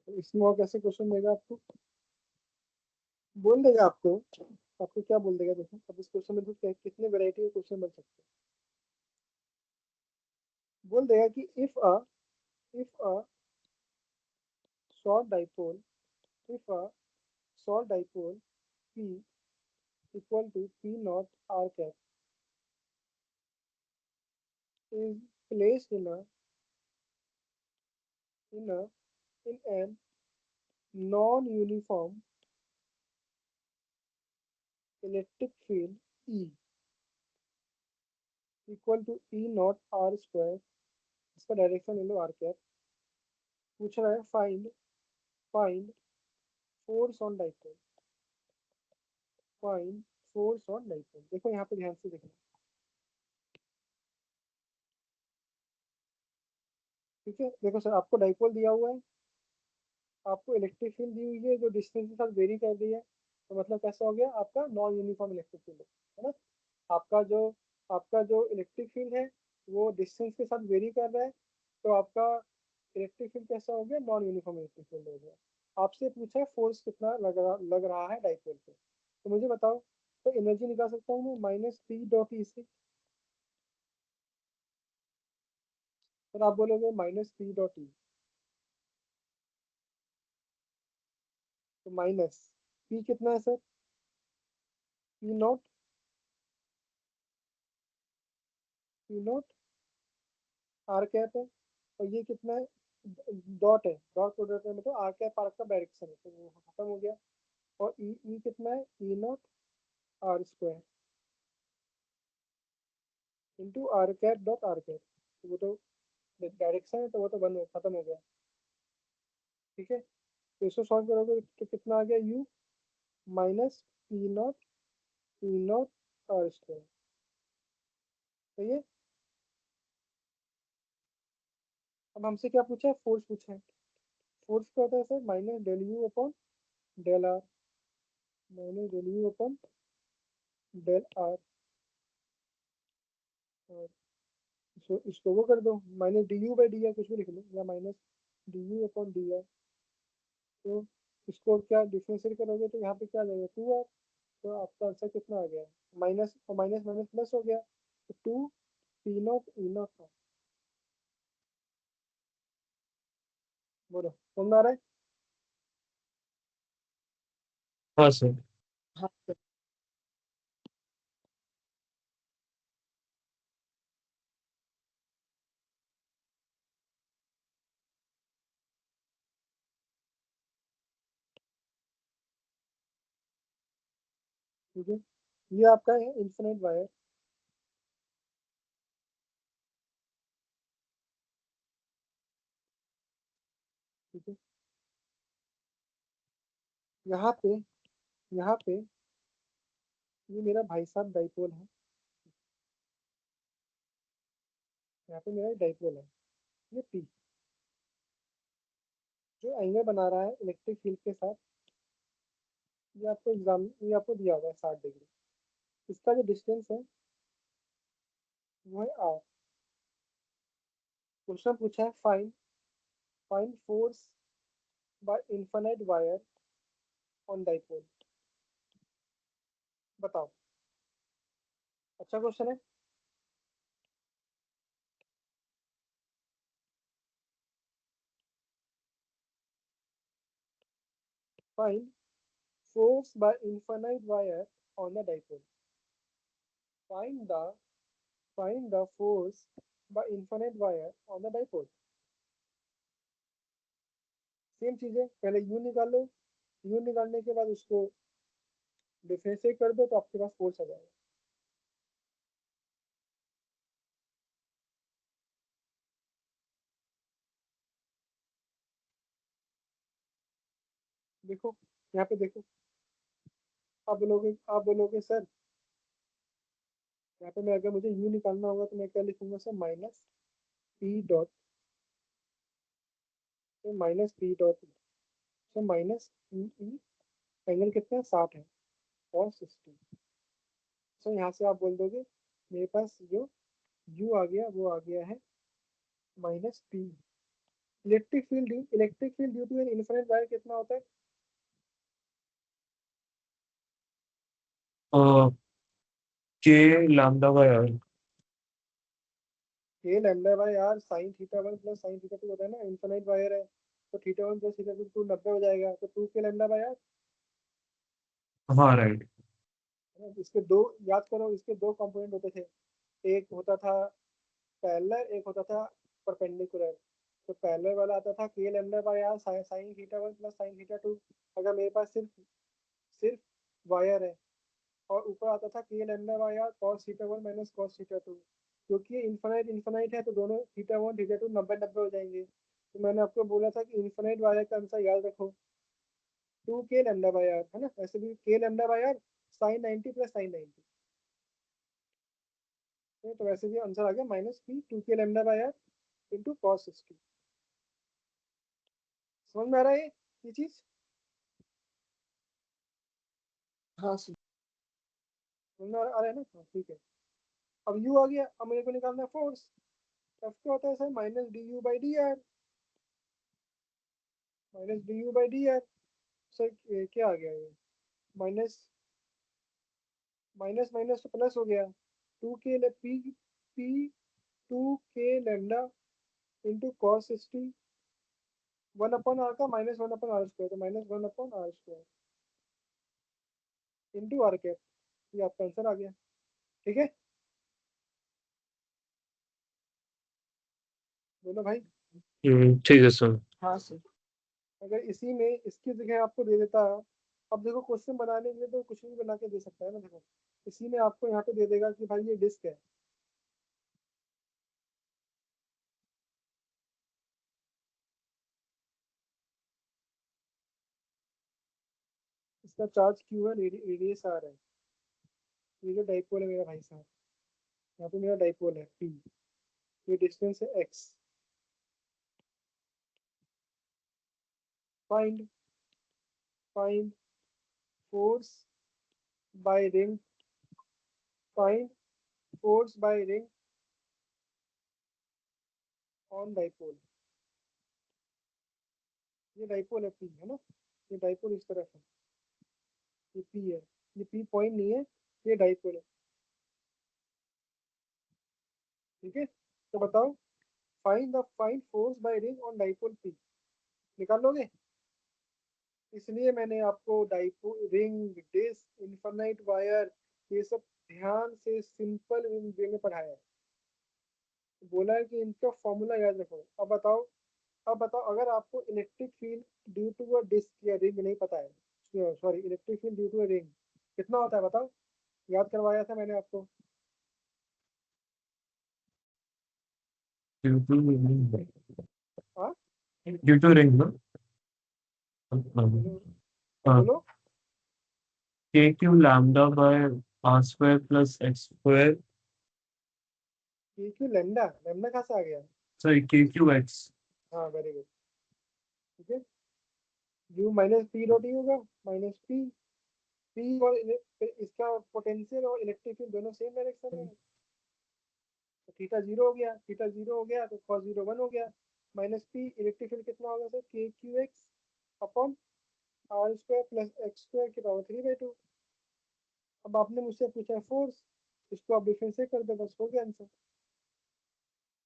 तो इसमें और कैसे क्वेश्चन देगा आपको, बोल देगा आपको, आपको क्या बोल देगा, देखो अब इस क्वेश्चन में तो कितने वैरायटी के क्वेश्चन बन सकते हैं। बोल देगा कि if a short dipole if a short dipole p equal to p naught r cap is placed in a in an non-uniform electric field E equal to E naught r square, इसका direction ले लो r cap। पूछ रहा है find force on dipole, find force on dipole. देखो यहाँ पे ध्यान से देखना, ठीक है। देखो सर आपको डाइपोल दिया हुआ है, आपको इलेक्ट्रिक फील्ड दी हुई है जो डिस्टेंस के साथ वेरी कर रही है, तो मतलब कैसा हो गया आपका नॉन यूनिफॉर्म इलेक्ट्रिक फील्ड, है ना। आपका जो आपका जो इलेक्ट्रिक फील्ड है वो डिस्टेंस के साथ वेरी कर रहा है, तो आपका इलेक्ट्रिक फील्ड कैसा हो गया, नॉन यूनिफॉर्म इलेक्ट्रिक फील्ड हो गया। आपसे पूछा है फोर्स कितना लग रहा है डाइपोल पे, तो मुझे बताओ। तो एनर्जी निकाल सकता हूँ मैं माइनस पी डॉट ई से, फिर आप बोलोगे माइनस पी डॉट ई, तो माइनस पी कितना है sir, P naught, P naught R cap है, और ये कितना है, डॉट है, डॉट प्रोडक्ट है, मतलब आर कैप, आर का डायरेक्शन है, तो वो खत्म हो गया। और ई कितना है, E naught R square into R cap dot R cap, तो वो तो डायरेक्शन है तो वो तो बंद खत्म हो गया, ठीक है। तो इसको सॉल्व करोगे तो कितना आ गया, U minus P naught R square, सही है। अब हमसे क्या पूछा है, फोर्स पूछा है। फोर्स क्या होता है sir, minus del U upon del R, minus del U upon del R, और इसको वो कर दो minus D U by D R, कुछ भी लिख लो, या minus D U upon D R. तो इसको क्या डिफरेंशिएट करोगे तो यहाँ पे क्या आ जाएगा 2r। तो आपका आंसर कितना आ गया, माइनस और माइनस माइनस प्लस हो गया, तो 2 पी नॉट ई नॉट था। बोलो समझ आ रहा है? हाँ सर। हाँ सर। ठीक है, ये आपका है इन्फिनिट वायर। ठीक है, यहाँ पे यहाँ पे ये मेरा भाई साहब डाइपोल है, यहाँ पे मेरा डाइपोल है, ये पी जो एंगल बना रहा है इलेक्ट्रिक फील्ड के साथ, ये आपको दिया हुआ है 60 डिग्री। इसका जो डिस्टेंस है वो है आर। क्वेश्चन पूछा है find force bye infinite wire on dipole. बताओ, अच्छा क्वेश्चन है। Find force bye infinite wire on the dipole. Find the find the force by infinite wire on the dipole। Same चीज है, पहले यू निकालो, you निकालने के बाद उसको डिफरेंशिएट कर दो तो आपके पास फोर्स आ जाएगा। देखो यहाँ पे देखो, आप बोलोगे सर, यहाँ पे मैं अगर मुझे यू निकालना होगा तो मैं क्या लिखूंगा सर, माइनस पी डॉट, तो माइनस पी डॉट, तो माइनस ई, एंगल कितना है 60 है, और 60। सो यहाँ से आप बोल दोगे मेरे पास जो यू आ गया वो आ गया है minus P. Electric field due to an infinite wire कितना होता है? K lambda by R. K lambda by R sine theta 1 plus sine theta 2 होता है ना, इनफाइनाइट वायर है तो थीटा 1 प्लस थीटा 2 90 हो जाएगा, तो 2 के लैम्डा बाय आर। हाँ राइट। इसके दो, याद करो इसके दो कंपोनेंट होते थे, एक होता था पैरेलल, एक होता था परपेंडिकुलर। तो पैरेलल वाला आता था K lambda by R sine theta 1 plus sine theta 2। अगर मेरे पास सिर्फ सिर्फ वायर है, और ऊपर आता था K lambda by R cos theta 1 minus cos theta 2। क्योंकि ये इनफाइनाइट इनफाइनाइट है तो दोनों थीटा 1 थीटा 2 90 90 हो जाएंगे। तो मैंने आपको बोला था कि इनफाइनाइट वायर का आंसर याद रखो 2 के लैम्डा बाय आर, है ना, ऐसे भी K lambda by R sine 90 plus sine 90। तो वैसे भी आंसर आ गया minus P 2 K lambda by R into cos 60। समझ में आ रहा है ये चीज? हाँ सर। समझ में आ रहा है ना? हाँ ठीक है। अब यू आ गया, अब मेरे को निकालना है फोर्स। एफ क्या होता है sir, minus D U by D R, minus D U by D R. Sir क्या आ गया ये, माइनस माइनस माइनस तो प्लस हो गया, two K P P 2 K lambda into cos 60 1 upon R का माइनस 1 अपॉन आर स्क्वायर, तो minus 1 upon R square into R cap. ये आपका आंसर आ गया। ठीक है, बोलो भाई। ठीक है सर। हाँ सर। अगर इसी में इसकी जगह आपको दे देता, अब देखो क्वेश्चन बनाने के लिए तो कुछ भी बना के दे सकता है ना। देखो इसी में आपको यहाँ पे दे देगा कि भाई ये डिस्क है, इसका चार्ज क्यू है, रेडियस आर है, ये जो डाइपोल है मेरा भाई साहब, यहाँ पे मेरा डाइपोल है पी, ये डिस्टेंस है x. Find find force by ring, find force by ring on dipole. ये डाइपोल है पी, है ना, ये डाइपोल इस तरफ है, ये पी है, ये पी पॉइंट नहीं है, ये डाइपोल है, ठीक है। तो बताओ, find force by ring on dipole P, निकाल लोगे? इसलिए मैंने आपको dipole, ring, disc, infinite wire, ये सब ध्यान से सिंपल वे में पढ़ाया है। बोला है कि इनका फॉर्मूला याद रखो। अब बताओ अगर आपको electric field due to a disc या रिंग नहीं पता है, sorry, electric field due to a ring कितना होता है बताओ, याद करवाया था मैंने आपको। Due to ring. हाँ, Due to ring, no? बोलो Uh, बोलो। KQ lambda by R square plus X square. ये क्यों लेमडा, लेमडा कहाँ से आ गया? Sorry, KQX. हाँ, वेरी गुड, ठीक है। You minus P dot E होगा, माइनस पी, पी और इसका पोटेंशियल और इलेक्ट्रिक फील्ड दोनों सेम डायरेक्शन में है। तो थीटा जीरो हो गया, थीटा जीरो हो गया तो कॉस जीरो वन हो गया, माइनस पी, इलेक्ट्रिक फील्ड कितना होगा sir, K Q X upon R square plus X square की पावर 3/2। अब आपने मुझसे पूछा फोर्स, इसको आप डिफरेंशिएट कर दो, बस हो गया आंसर।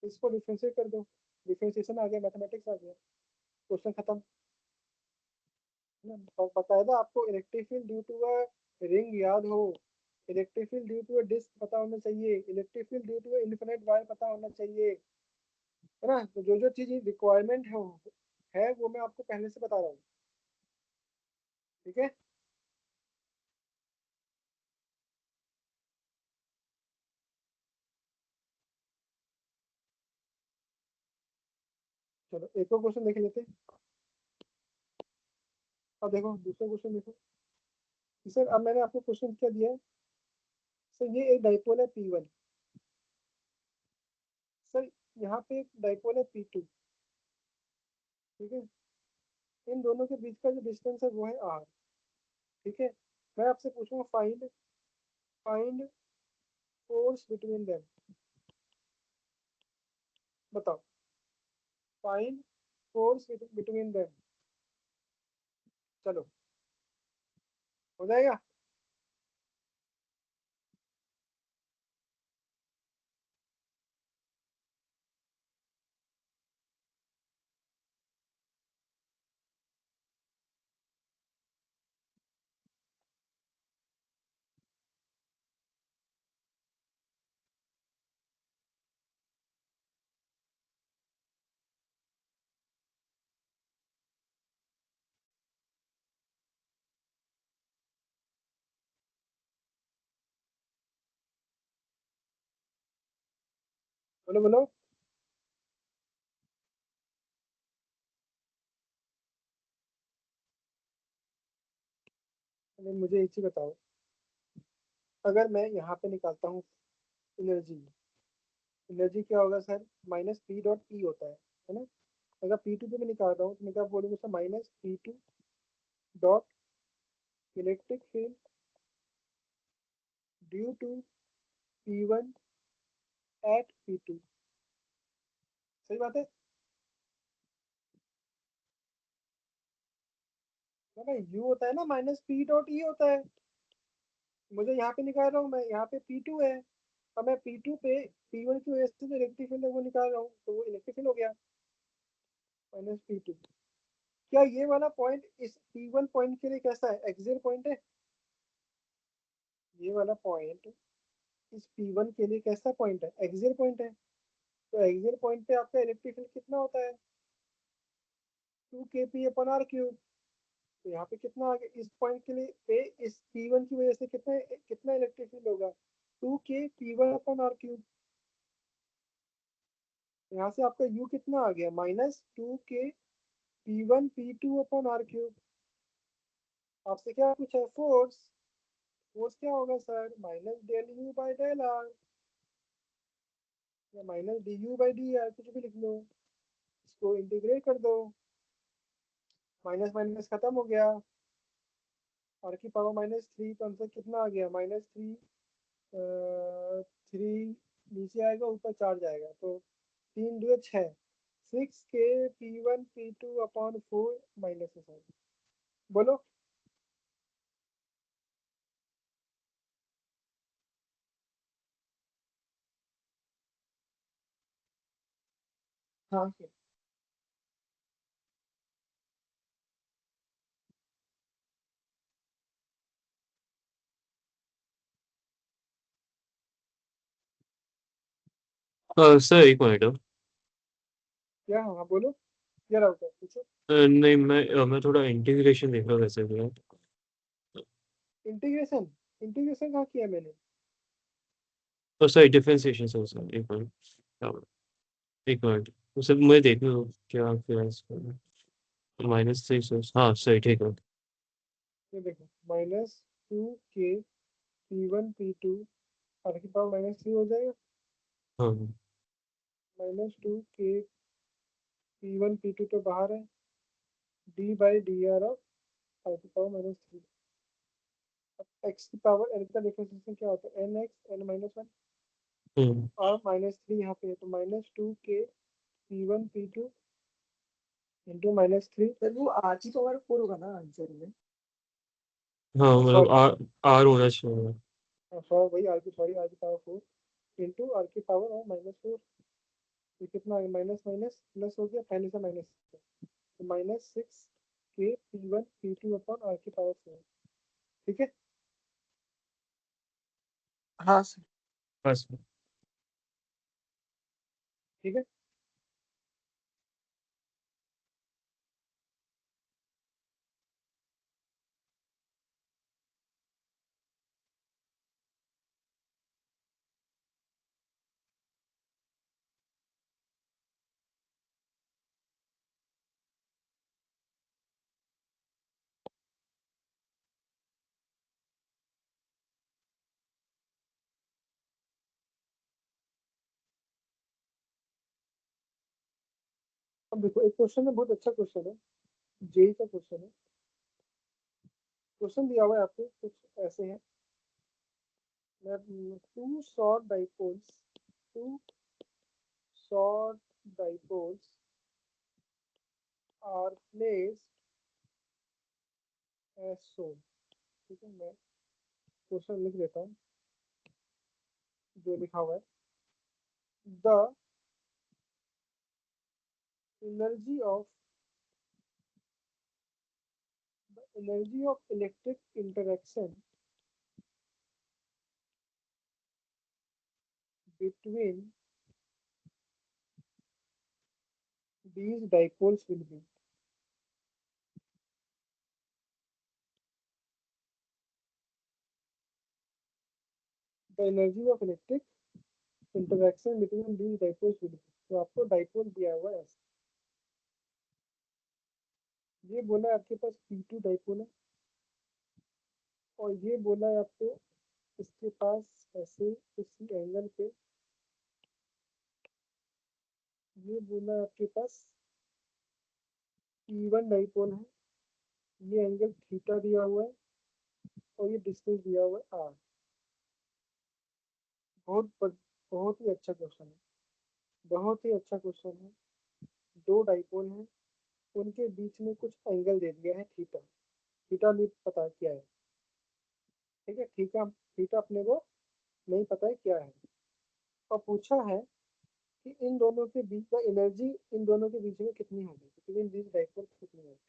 इसको डिफरेंशिएट कर दो, डिफरेंशिएशन आ गया, मैथमेटिक्स आ गया, क्वेश्चन खत्म, है ना। और बकायदा आपको electric field due to a ring याद हो, electric field due to a disc पता होना चाहिए, electric field due to a infinite wire पता होना चाहिए, है ना। तो जो जो चीज रिक्वायरमेंट है वो मैं आपको पहले से बता रहा हूँ, ठीक है। चलो एक और क्वेश्चन देख लेते हैं। अब देखो दूसरा क्वेश्चन देखो कि सर, अब मैंने आपको क्वेश्चन क्या दिया है, सर ये एक डाइपोल है P1, सर यहाँ पे एक डाइपोल है P2, ठीक है। इन दोनों के बीच का जो डिस्टेंस है वो है R, ठीक है। मैं आपसे पूछूंगा find find force between them, बताओ, फाइंड फोर्स बिटवीन देम, चलो हो जाएगा। बोलो बोलो। अरे मुझे एक चीज बताओ, अगर मैं यहाँ पे निकालता हूँ एनर्जी, एनर्जी क्या होगा sir, minus P dot E होता है ना। अगर P2 पे मैं निकाल रहा हूँ तो मैं क्या बोलूँगा sir, minus P2 dot electric field due to P1 at P2, सही बात है ना भाई। यू होता है ना माइनस पी डॉट ई होता है, मुझे यहाँ पे निकाल रहा हूँ मैं, यहाँ पे P2 है, अब मैं P2 पे P1 की वजह से जो इलेक्ट्रिक फील्ड है वो निकाल रहा हूँ, तो वो इलेक्ट्रिक फील्ड हो गया माइनस P2। क्या ये वाला पॉइंट इस P1 पॉइंट के लिए कैसा है, एक्सियल पॉइंट है? ये वाला पॉइंट इस P1 के लिए कैसा पॉइंट है, एक्सियल पॉइंट है। तो एक्सियल पॉइंट पे आपका इलेक्ट्रिक फील्ड कितना होता है, 2 kp/r³। तो यहाँ पे कितना आ गया इस पॉइंट के लिए पे, इस P1 की वजह से कितना कितना इलेक्ट्रिक फील्ड होगा, 2 kp/r³। यहाँ से आपका U कितना आ गया, माइनस 2 kp1p2/r³। आपसे क्या पूछा है, फोर्स, फोर्स क्या होगा sir, minus del U by del R, या minus D U by D R, कुछ भी लिख लो, इसको इंटीग्रेट कर दो, माइनस माइनस खत्म हो गया, आर की पावर -3 तो आंसर कितना आ गया, -3, 3 नीचे आएगा, ऊपर 4 जाएगा, तो 3 2 6, 6 k P1 P2/4 माइनस है सर। बोलो। हाँ सर। सर एक मिनट। क्या, हाँ बोलो, क्या डाउट है पूछो। नहीं, मैं थोड़ा इंटीग्रेशन देख रहा हूँ वैसे भी। इंटीग्रेशन, इंटीग्रेशन कहाँ किया मैंने। तो सर डिफरेंशिएशन सर, सर एक मिनट। हाँ, एक मिनट। तो सर मुझे देखना दो क्या क्या है इसका। -3 सर, हाँ सही, ठीक है। ये देखो, -2 k P1 P2 आर की पावर -3 हो जाएगा, हाँ -2 k P1 P2 तो बाहर है, d/dr ऑफ आर की पावर -3। एक्स की पावर एन का डिफरेंशिएशन क्या होता है, n(x(n-1) हम्म, और -3 यहाँ पे है, तो -2 k P1 P2 into -3। Sir वो आर की पावर 4 होगा ना आंसर में। हाँ मतलब सॉरी, आर होना चाहिए। सॉरी भाई, आर की पावर 4 इंटू आर की पावर और -4। ये कितना है, माइनस माइनस प्लस हो गया, पहले से माइनस, तो -6 k P1 P2 upon R की पावर 4। ठीक है। हाँ सर। बस। ठीक है। अब देखो, एक क्वेश्चन है, बहुत अच्छा क्वेश्चन है, जेई का क्वेश्चन है। क्वेश्चन दिया हुआ है आपको कुछ ऐसे है, two short dipoles, two short dipoles are placed as shown. ठीक है, मैं क्वेश्चन लिख देता हूँ जो लिखा हुआ है। The energy of electric interaction between these dipoles will be, the energy of electric interaction between these dipoles will be। तो आपको डाइपोल दिया हुआ है ऐसे, ये बोला है आपके पास P2 डाइपोल है, और ये बोला है आपको इसके पास ऐसे इसी एंगल पे, ये बोला है आपके पास P1 डाइपोल है, ये एंगल थीटा दिया हुआ है, और ये डिस्टेंस दिया हुआ है r। बहुत ही अच्छा क्वेश्चन है, बहुत ही अच्छा क्वेश्चन है। दो डाइपोल हैं, उनके बीच में कुछ एंगल दे दिया है थीटा, थीटा नहीं पता क्या है। ठीक है, थीटा, थीटा अपने को नहीं पता है क्या है, और पूछा है कि इन दोनों के बीच का एनर्जी इन दोनों के बीच में कितनी होगी, बिटवीन दिस डाइपोल कितनी होगी।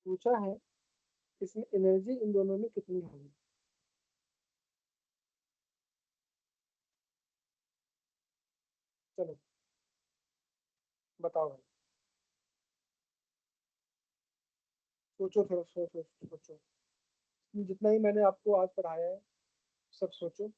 पूछा है इसमें एनर्जी इन दोनों में कितनी होगी। चलो बताओ भाई, सोचो थोड़ा, सोचो सोचो, जितना ही मैंने आपको आज पढ़ाया है सब सोचो।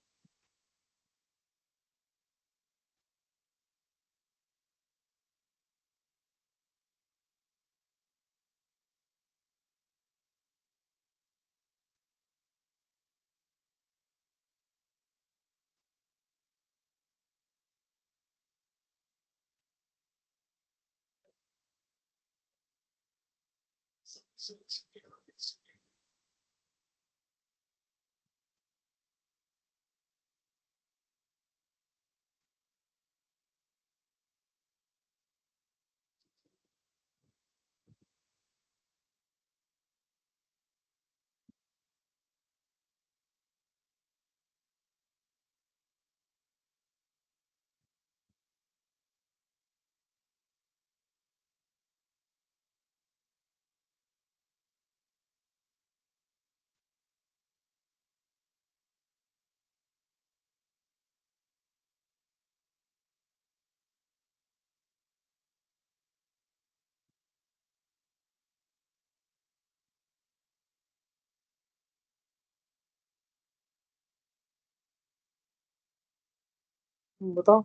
बताओ,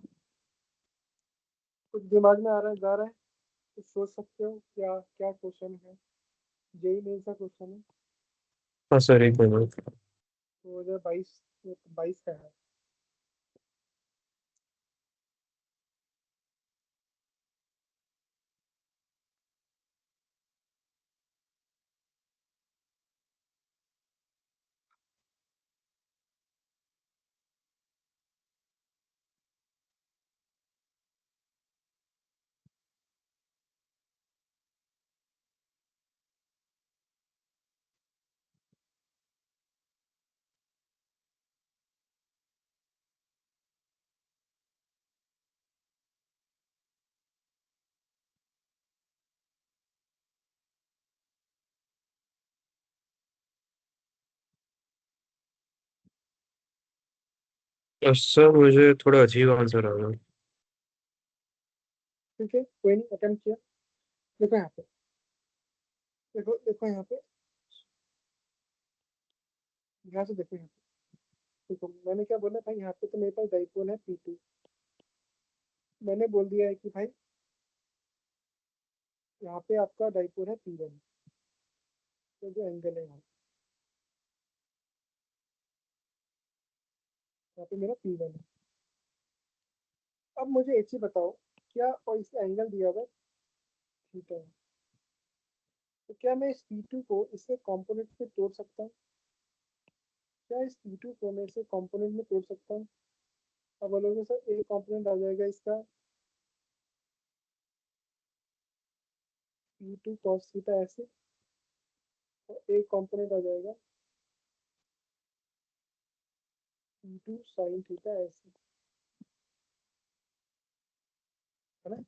कुछ दिमाग में आ रहा है, जा रहा है? कुछ सोच सकते हो क्या? क्या क्वेश्चन है? जेई मेन सा क्वेश्चन है। हाँ सर, एक मिनट। 2022 22 का है। सर मुझे थोड़ा अजीब आंसर आ रहा है। ठीक है, कोई नहीं, अटेम्प्ट किया। देखो यहाँ पे, देखो देखो यहाँ पे, यहाँ से देखो यहाँ पे। देखो मैंने क्या बोला भाई, यहाँ पे तो मेरे पास डाइपोल है P2। मैंने बोल दिया है कि भाई यहाँ पे आपका डाइपोल है P1। तो जो एंगल है यहाँ पे मेरा P1 है। अब मुझे एक चीज बताओ, क्या और इसका एंगल दिया हुआ है थीटा है, तो क्या मैं इस P2 को इसके कंपोनेंट में तोड़ सकता हूँ? क्या इस P2 को मैं इसे कंपोनेंट में तोड़ सकता हूँ? अब बोलोगे सर एक कंपोनेंट आ जाएगा इसका P2 cos थीटा ऐसे, और एक कंपोनेंट आ जाएगा P2 sin थीटा ऐसे, है ना?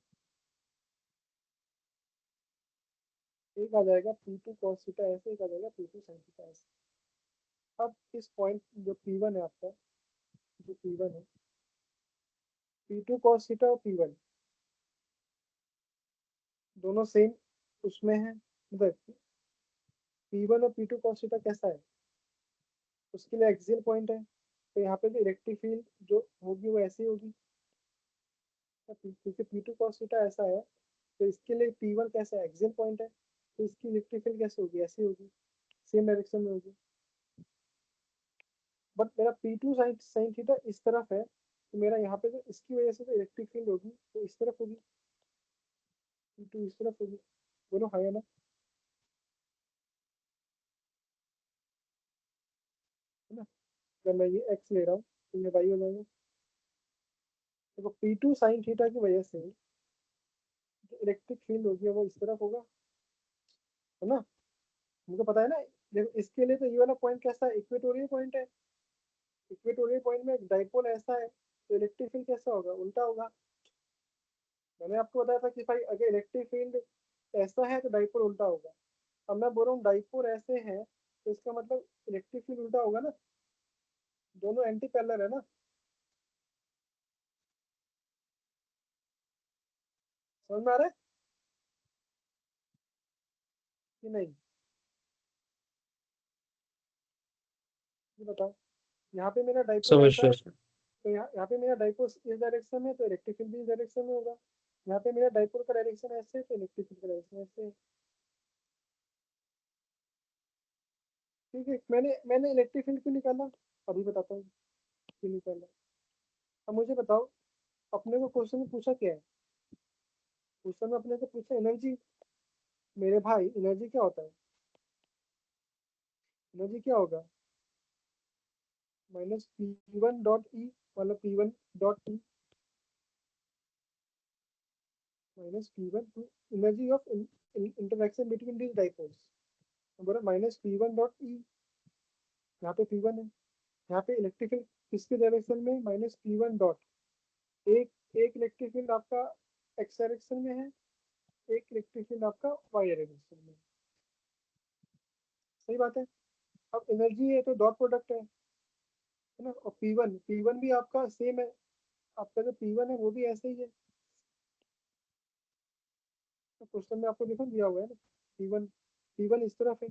एक आ जाएगा P2 cos थीटा ऐसे, एक आ जाएगा P2 sin थीटा ऐसे। अब इस पॉइंट जो P1 है आपका, जो P1 है, P2 cos थीटा और P1 दोनों सेम उसमें है, मतलब P1 और P2 cos थीटा कैसा है, उसके लिए एक्सियल पॉइंट है। तो यहाँ पे जो इलेक्ट्रिक फील्ड जो होगी वो ऐसी होगी, क्योंकि P2 cos थीटा ऐसा है, तो इसके लिए P1 कैसा है, एक्सियल पॉइंट है। तो इसकी इलेक्ट्रिक फील्ड कैसे होगी, ऐसी होगी, सेम डायरेक्शन में होगी। बट मेरा P2 साइन थीटा इस तरफ है, तो मेरा यहाँ पे जो इसकी वजह से जो इलेक्ट्रिक फील्ड होगी तो इस तरफ होगी, P2 इस तरफ होगी। दोनों है ना? है ना? अगर मैं ये x ले रहा हूँ तो ये y हो जाएगा। देखो P2 साइन थीटा की वजह से जो इलेक्ट्रिक फील्ड होगी वो इस तरफ होगा, है ना? मुझे पता है ना। देखो इसके लिए तो ये वाला पॉइंट कैसा है, इक्वेटोरियल पॉइंट है। इक्वेटोरियल पॉइंट में एक डाइपोल ऐसा है, तो इलेक्ट्रिक फील्ड कैसा होगा, उल्टा होगा। मैंने आपको बताया था कि भाई अगर इलेक्ट्रिक फील्ड ऐसा है तो डाइपोल उल्टा होगा। अब मैं बोल रहा हूँ डाइपोल ऐसे है, तो इसका मतलब इलेक्ट्रिक फील्ड उल्टा होगा ना, दोनों एंटी पैरेलल है ना। समझ में आ रहा है कि नहीं? ये बताओ, यहाँ पे मेरा डाइपोल समझ ऐसा है, रहा तो यहाँ पे मेरा डाइपोल इस डायरेक्शन में, तो इलेक्ट्रिक फील्ड भी इस डायरेक्शन में होगा। यहाँ पे मेरा डाइपोल का डायरेक्शन ऐसे है, तो इलेक्ट्रिक फील्ड का डायरेक्शन ऐसे है। ठीक है, मैंने इलेक्ट्रिक फील्ड क्यों निकाला, अभी बताता हूँ क्यों निकाला। अब मुझे बताओ, अपने को क्वेश्चन में पूछा क्या है? क्वेश्चन में अपने को पूछा एनर्जी। मेरे भाई एनर्जी क्या होता है? एनर्जी क्या होगा, माइनस P1 डॉट ई, मतलब P1 dot E minus P1 to energy of interaction between this dipoles, बोला माइनस P1 डॉट ई, यहाँ पे P1 है, यहाँ पे इलेक्ट्रिक फील्ड किसके डायरेक्शन में, माइनस P1 डॉट, एक एक इलेक्ट्रिक फील्ड आपका एक्स डायरेक्शन में है, एक इलेक्ट्रिक फील्ड आपका वाई डायरेक्शन में। सही बात है। अब एनर्जी है तो डॉट प्रोडक्ट है ना, और P1 भी आपका सेम है, आपका जो P1 है वो भी ऐसे ही है, तो क्वेश्चन में आपको देखो दिया हुआ है ना, P1 इस तरफ है,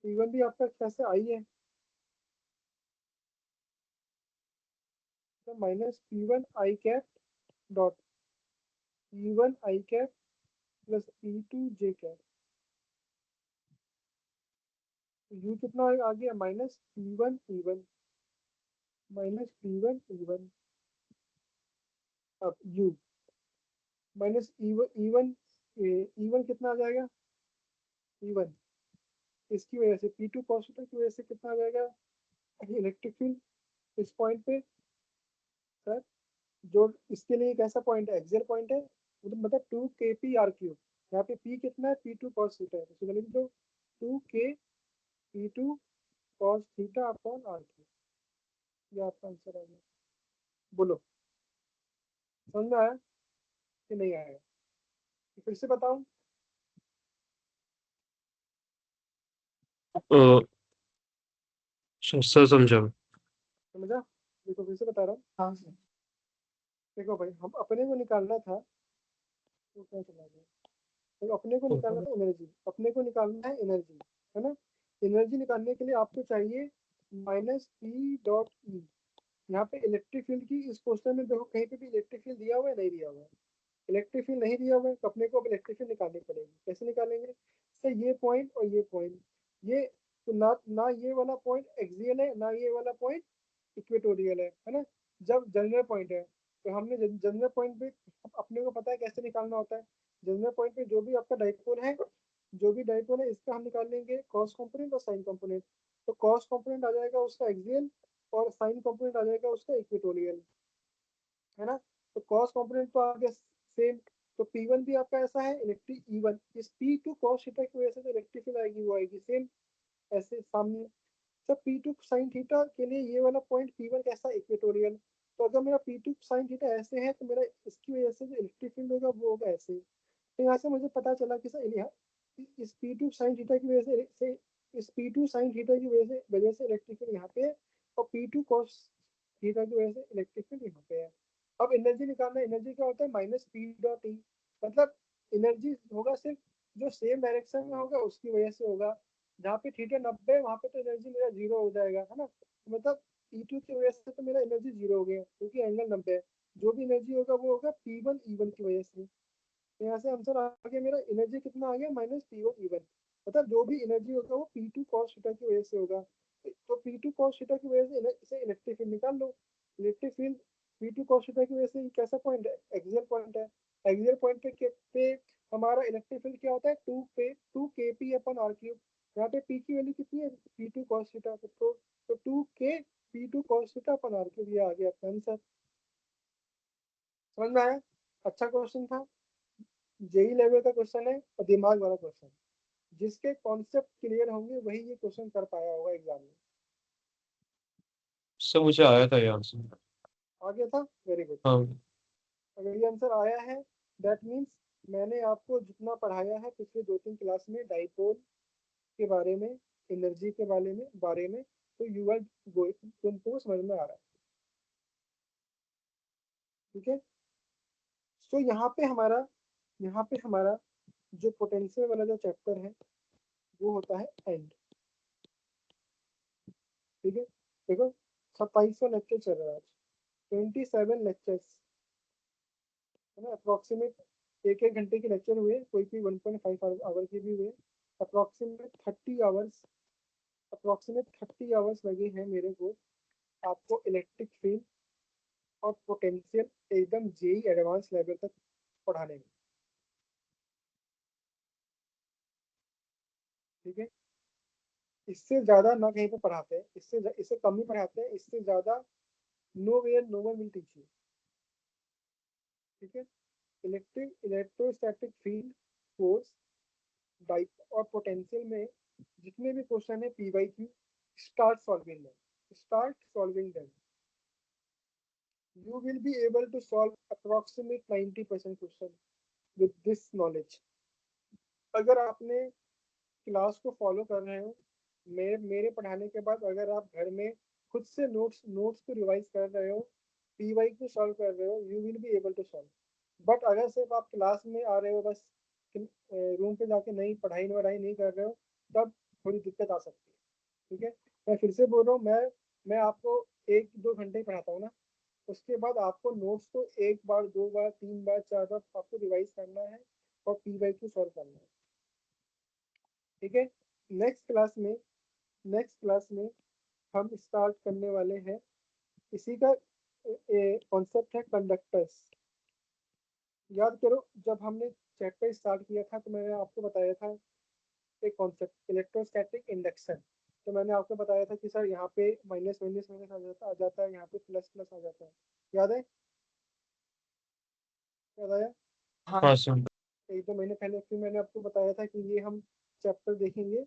P1 भी आपका कैसे आई है, तो minus P1 I cap dot P1 I cap plus P2 J cap, you कितना आ गया, minus P1 E1 minus P1 E1, अब यू माइनस E1 कितना आ जाएगा, E1 इसकी वजह से P2 cos थीटा की वजह से कितना आ जाएगा, इलेक्ट्रिक फील्ड इस पॉइंट पे सर, जो इसके लिए एक ऐसा पॉइंट है, एक्सियल पॉइंट है, मतलब 2 kp r3, यहाँ पे P कितना है, P2 cos थीटा है, तो लिख दो 2k P2 cos theta upon r3, ये आपका आंसर आ गया। बोलो समझ में आया कि नहीं आया, फिर से बताऊं, सर समझा। समझा, देखो फिर से बता रहा हूँ, हाँ सर। देखो भाई हम अपने को निकालना था, तो क्या चला गया, तो अपने को निकालना था एनर्जी, अपने को निकालना है एनर्जी, है ना, एनर्जी निकालने के लिए आपको चाहिए माइनस P डॉट ई, यहाँ पे इलेक्ट्रिक फील्ड की इस क्वेश्चन में देखो कहीं पे भी इलेक्ट्रिक फील्ड दिया हुआ है, नहीं दिया हुआ है, इलेक्ट्रिक फील्ड नहीं दिया हुआ है, तो अपने को अब इलेक्ट्रिक फील्ड निकालनी पड़ेगी, कैसे निकालेंगे सर, ये पॉइंट और ये पॉइंट, ये तो ना ये वाला पॉइंट एक्सियल है, ना ये वाला पॉइंट इक्वेटोरियल है ना, जब जनरल पॉइंट है, तो हमने जनरल पॉइंट पे अपने को पता है कैसे निकालना होता है, जनरल पॉइंट पे जो भी आपका डाइपोल है, जो भी डाइपोल है इसका हम निकालेंगे कॉस कंपोनेंट और साइन कंपोनेंट, तो कॉस कंपोनेंट आ जाएगा उसका एक्सियल और साइन कंपोनेंट आ जाएगा उसका इक्वेटोरियल, है ना, तो कॉस कंपोनेंट तो आ गया सेम, तो P1 भी आपका ऐसा है, इलेक्ट्रिक E1 इस P2 cos थीटा की वजह से जो इलेक्ट्रिक फील्ड आएगी वो आएगी सेम ऐसे सामने, सर P2 sin थीटा के लिए ये वाला पॉइंट P1 कैसा, इक्वेटोरियल, तो अगर मेरा P2 sin थीटा ऐसे है तो मेरा इसकी वजह से जो इलेक्ट्रिक फील्ड होगा वो होगा ऐसे, तो यहाँ से मुझे पता चला कि सर इस P2 sin थीटा की वजह से इस P2 sin थीटा की वजह से इलेक्ट्रिक फील्ड यहाँ पे है, और P2 cos थीटा की वजह से इलेक्ट्रिक फील्ड यहाँ पे है। अब एनर्जी निकालना, एनर्जी क्या होता है, माइनस P डॉट ई, मतलब एनर्जी होगा सिर्फ जो सेम डायरेक्शन में होगा उसकी वजह से होगा, जहाँ पे थीटा 90 है वहाँ पे तो एनर्जी मेरा जीरो हो जाएगा, है ना, मतलब E2 की वजह से तो मेरा एनर्जी जीरो हो गया क्योंकि एंगल 90 है, जो भी एनर्जी होगा वो होगा P1 E1 की वजह से, तो यहाँ से आंसर आ गया मेरा, एनर्जी कितना आ गया, माइनस P1 E1, मतलब जो भी एनर्जी होगा वो P2 cos थीटा की वजह से होगा, तो P2 cos थीटा की वजह से इसे इलेक्ट्रिक फील्ड निकाल लो, electric field P2 cos theta की वजह से कैसा पॉइंट है, एक्सियल पॉइंट है, एक्सियल पॉइंट पे हमारा इलेक्ट्रिक फील्ड क्या होता है, 2 kp अपन r3, यहाँ पे P की वैल्यू कितनी है, P2 cos थीटा, तो 2k P2 cos थीटा अपन r3, ये आ गया आपका आंसर, समझ में आया, अच्छा क्वेश्चन था, जेई लेवल का क्वेश्चन है और दिमाग वाला क्वेश्चन, जिसके कॉन्सेप्ट क्लियर होंगे वही ये क्वेश्चन कर पाया होगा एग्जाम में, सर मुझे आया था ये आंसर। आ गया था, वेरी गुड, हाँ अगर ये आंसर आया है दैट मीन्स मैंने आपको जितना पढ़ाया है पिछले 2-3 क्लास में डाइपोल के बारे में, एनर्जी के बारे में तो यू आर गोइंग, तुमको समझ में आ रहा है, ठीक है, तो यहाँ पे हमारा जो पोटेंशियल वाला जो चैप्टर है वो होता है एंड, ठीक है, देखो 27वां लेक्चर चल रहा है आज, 27 लेक्चर्स, है ना, अप्रोक्सीमेट एक एक घंटे के लेक्चर हुए, कोई कोई 1.5 आवर के भी हुए, अप्रोक्सीमेट 30 आवर्स लगे हैं मेरे को आपको इलेक्ट्रिक फील्ड और पोटेंशियल एकदम जेई एडवांस लेवल तक पढ़ाने में, ठीक है, इससे ज़्यादा ना कहीं पे पढ़ाते हैं, इससे कम ही पढ़ाते हैं, इससे ज़्यादा nowhere no one will teach you. ठीक है, इलेक्ट्रोस्टैटिक फील्ड, फोर्स, डाइप और पोटेंशियल में जितने भी क्वेश्चन है PYQ, start solving them, start solving them, you will be able to solve approximate 90% question with this knowledge। अगर आपने class को फॉलो कर रहे हो, मेरे पढ़ाने के बाद अगर आप घर में खुद से नोट्स को रिवाइज कर रहे हो, PYQ सॉल्व कर रहे हो, you will be able to solve. But अगर सिर्फ आप क्लास में आ रहे हो, बस रूम पे जाके नहीं पढ़ाई वढ़ाई नहीं कर रहे हो, तब थोड़ी दिक्कत आ सकती है। ठीक है, मैं फिर से बोल रहा हूँ, मैं आपको 1-2 घंटे ही पढ़ाता हूँ ना, उसके बाद आपको नोट्स को 1 बार 2 बार 3 बार 4 बार आपको रिवाइज करना है और PYQ सॉल्व करना है। ठीक है, नेक्स्ट क्लास में हम स्टार्ट करने वाले हैं, इसी का कॉन्सेप्ट है कंडक्टर्स। याद करो, जब हमने चैप्टर स्टार्ट किया था तो मैंने आपको बताया था एक कॉन्सेप्ट, इलेक्ट्रोस्टैटिक इंडक्शन। तो मैंने आपको बताया था कि सर यहाँ पे माइनस माइनस माइनस आ जाता है, यहाँ पे प्लस प्लस आ जाता है। याद है? याद आया? हाँ सर। 1-2 महीने पहले फिर मैंने आपको बताया था कि ये हम चैप्टर देखेंगे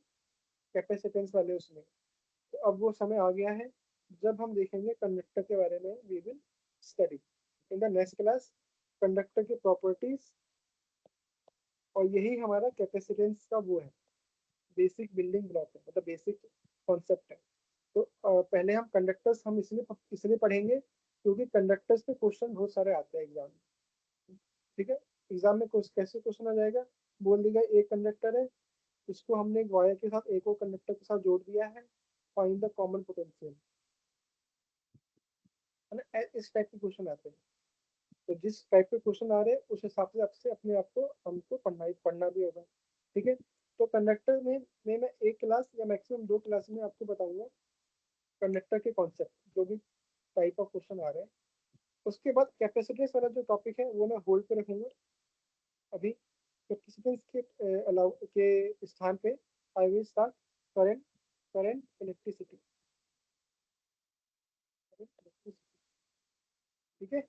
कैपेसिटेंस वाले उसमें। तो अब वो समय आ गया है जब हम देखेंगे कंडक्टर के बारे में। We will study in the next class conductor की प्रॉपर्टीज, और यही हमारा कैपेसिटेंस का वो है, बेसिक बिल्डिंग ब्लॉक है, मतलब बेसिक कॉन्सेप्ट है। तो पहले हम कंडक्टर्स हम इसलिए पढ़ेंगे क्योंकि कंडक्टर्स पे क्वेश्चन बहुत सारे आते हैं एग्जाम में। ठीक है, एग्जाम में कैसे क्वेश्चन आ जाएगा, बोल देगा एक कंडक्टर है, इसको हमने एक वायर के साथ एक और कंडक्टर के साथ जोड़ दिया है, फाइंड द कॉमन पोटेंशियल, है ना, इस टाइप के क्वेश्चन आते हैं। तो जिस टाइप के क्वेश्चन आ रहे हैं उस हिसाब से आपसे अपने आप को हमको पढ़ना भी होगा। ठीक है, तो कंडक्टर में मैं एक क्लास या मैक्सिमम 2 क्लास में आपको बताऊंगा कंडक्टर के कॉन्सेप्ट, जो भी टाइप ऑफ क्वेश्चन आ रहे हैं। उसके बाद कैपेसिटेंस वाला जो टॉपिक है वो मैं होल्ड पे रखूंगा अभी। कैपेसिटेंस के अलाउ के स्थान पे I will start current current electricity. ठीक है,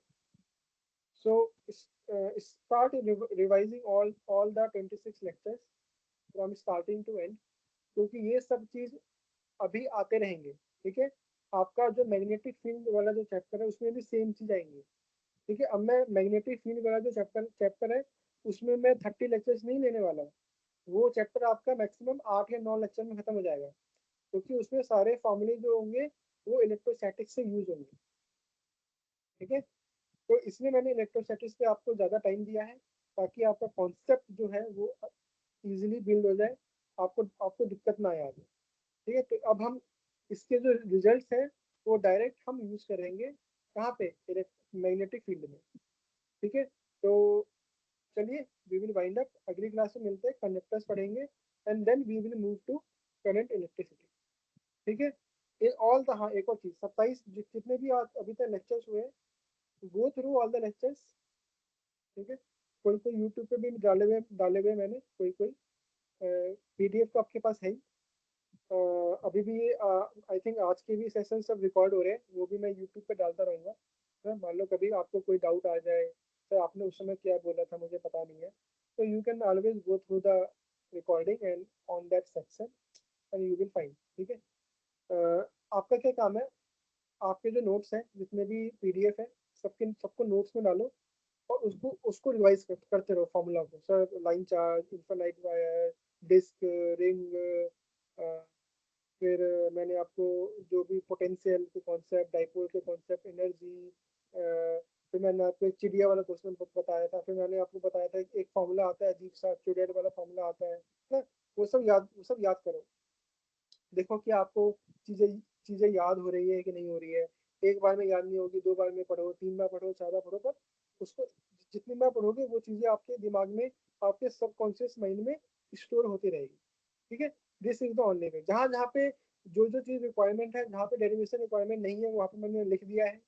सो start revising all the 26 lectures from starting to end, क्योंकि ये सब चीज अभी आते रहेंगे। ठीक है, आपका जो मैग्नेटिक फील्ड वाला जो चैप्टर है उसमें भी सेम चीज आएंगे। ठीक है, अब मैं मैग्नेटिक फील्ड वाला जो चैप्टर है उसमें मैं 30 लेक्चर्स नहीं लेने वाला हूँ। वो चैप्टर आपका मैक्सिमम 8 या 9 लेक्चर में खत्म हो जाएगा, क्योंकि उसमें सारे फॉर्मूले जो होंगे वो इलेक्ट्रोस्टैटिक्स से यूज होंगे। ठीक है, तो इसलिए मैंने इलेक्ट्रोस्टैटिक्स पे आपको ज़्यादा टाइम दिया है, ताकि आपका कॉन्सेप्ट जो है वो इजीली बिल्ड हो जाए, आपको आपको दिक्कत ना आए आगे। ठीक है, तो अब हम इसके जो रिजल्ट्स हैं वो डायरेक्ट हम यूज करेंगे कहाँ पे, मैग्नेटिक फील्ड में। ठीक है, तो चलिए वी विल वाइंड अप, अगली क्लास में मिलते हैं, कंडक्टर्स पढ़ेंगे and then we will move to current electricity. ठीक है, ये ऑल द, हाँ एक और चीज, 27 जितने भी अभी तक लेक्चर्स हुए, go through all the lectures. ठीक है, कोई कोई यूट्यूब पे भी डाले हुए मैंने, कोई PDF तो आपके पास है ही। अभी भी आई थिंक आज के भी सेशन सब रिकॉर्ड हो रहे हैं, वो भी मैं यूट्यूब पे डालता रहूँगा। मान लो कभी आपको कोई डाउट आ जाए, सर आपने उस समय क्या बोला था मुझे पता नहीं है, तो you can always go through the recording and on that section and you will find. ठीक है, आपका क्या काम है, आपके जो नोट्स हैं जितने भी PDF है सबको नोट्स में डालो और उसको रिवाइज करते रहो फॉर्मूला को, sir line charge, infinite wire, disc, ring, फिर मैंने आपको जो भी पोटेंशियल के कॉन्सेप्ट, डाइपोल के कॉन्सेप्ट, एनर्जी, फिर मैंने आपको एक चिड़िया वाला क्वेश्चन बताया था, फिर मैंने आपको बताया था एक फॉर्मूला आता है अजीब सा, चुड़ैल वाला फॉर्मूला आता है ना, वो सब याद करो। देखो कि आपको चीजें चीजें याद हो रही है कि नहीं हो रही है। एक बार में याद नहीं होगी, 2 बार में पढ़ो, 3 बार पढ़ो, 4 बार पढ़ो, पर उसको जितनी बार पढ़ोगे वो चीजें आपके दिमाग में, आपके सबकॉन्शियस माइंड में स्टोर होती रहेगी। ठीक है, this is the only way. जहाँ जहाँ पे जो जो चीज रिक्वायरमेंट है, जहाँ पे डेरिवेशन रिक्वायरमेंट नहीं है वहाँ पे मैंने लिख दिया है।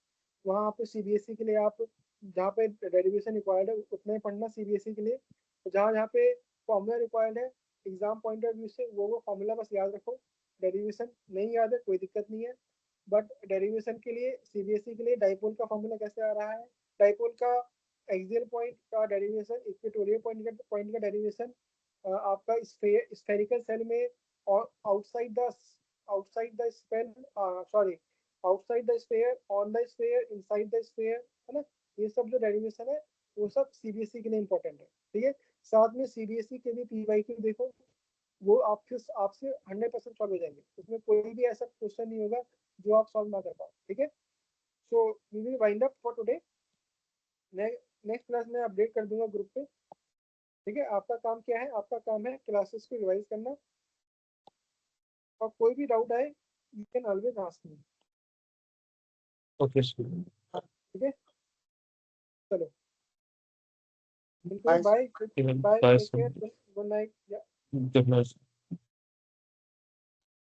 वहाँ पे CBSE के लिए आप जहाँ पे डेरिवेशन रिक्वायर्ड है उतना ही पढ़ना CBSE के लिए। तो जहाँ जहाँ पे फॉर्मूला रिक्वायर्ड है एग्जाम पॉइंट ऑफ व्यू से, वो फॉर्मूला बस याद रखो डेरिवेशन नहीं याद है कोई दिक्कत नहीं है, बट डेरिवेशन के लिए सीबीएसई के लिए डाइपोल का फॉर्मूला कैसे आ रहा है, डाइपोल का एक्सियल पॉइंट का डेरिवेशन, इक्वेटोरियल पॉइंट का डेरिवेशन आपका स्फेरिकल सेल में और outside the spell sorry outside the sphere, on the sphere, inside the sphere, है ना, ये सब जो डेरिवेशन है वो सब सीबीएसई के लिए इंपॉर्टेंट है। ठीक है, साथ में सीबीएसई के लिए पीवाईक्यू देखो, वो आपसे 100% सॉल्व हो जाएंगे, उसमें कोई भी ऐसा क्वेश्चन नहीं होगा जो आप सॉल्व ना कर पाओ। ठीक है, so we will wind up for today, next class में अपडेट कर दूंगा ग्रुप पे। ठीक है, आपका काम क्या है, आपका काम है क्लासेस को रिवाइज करना, और कोई भी डाउट आए you can always ask me. Okay sir. ठीक है, चलो मिलते हैं, bye Even bye, by take care, good night. some goodness.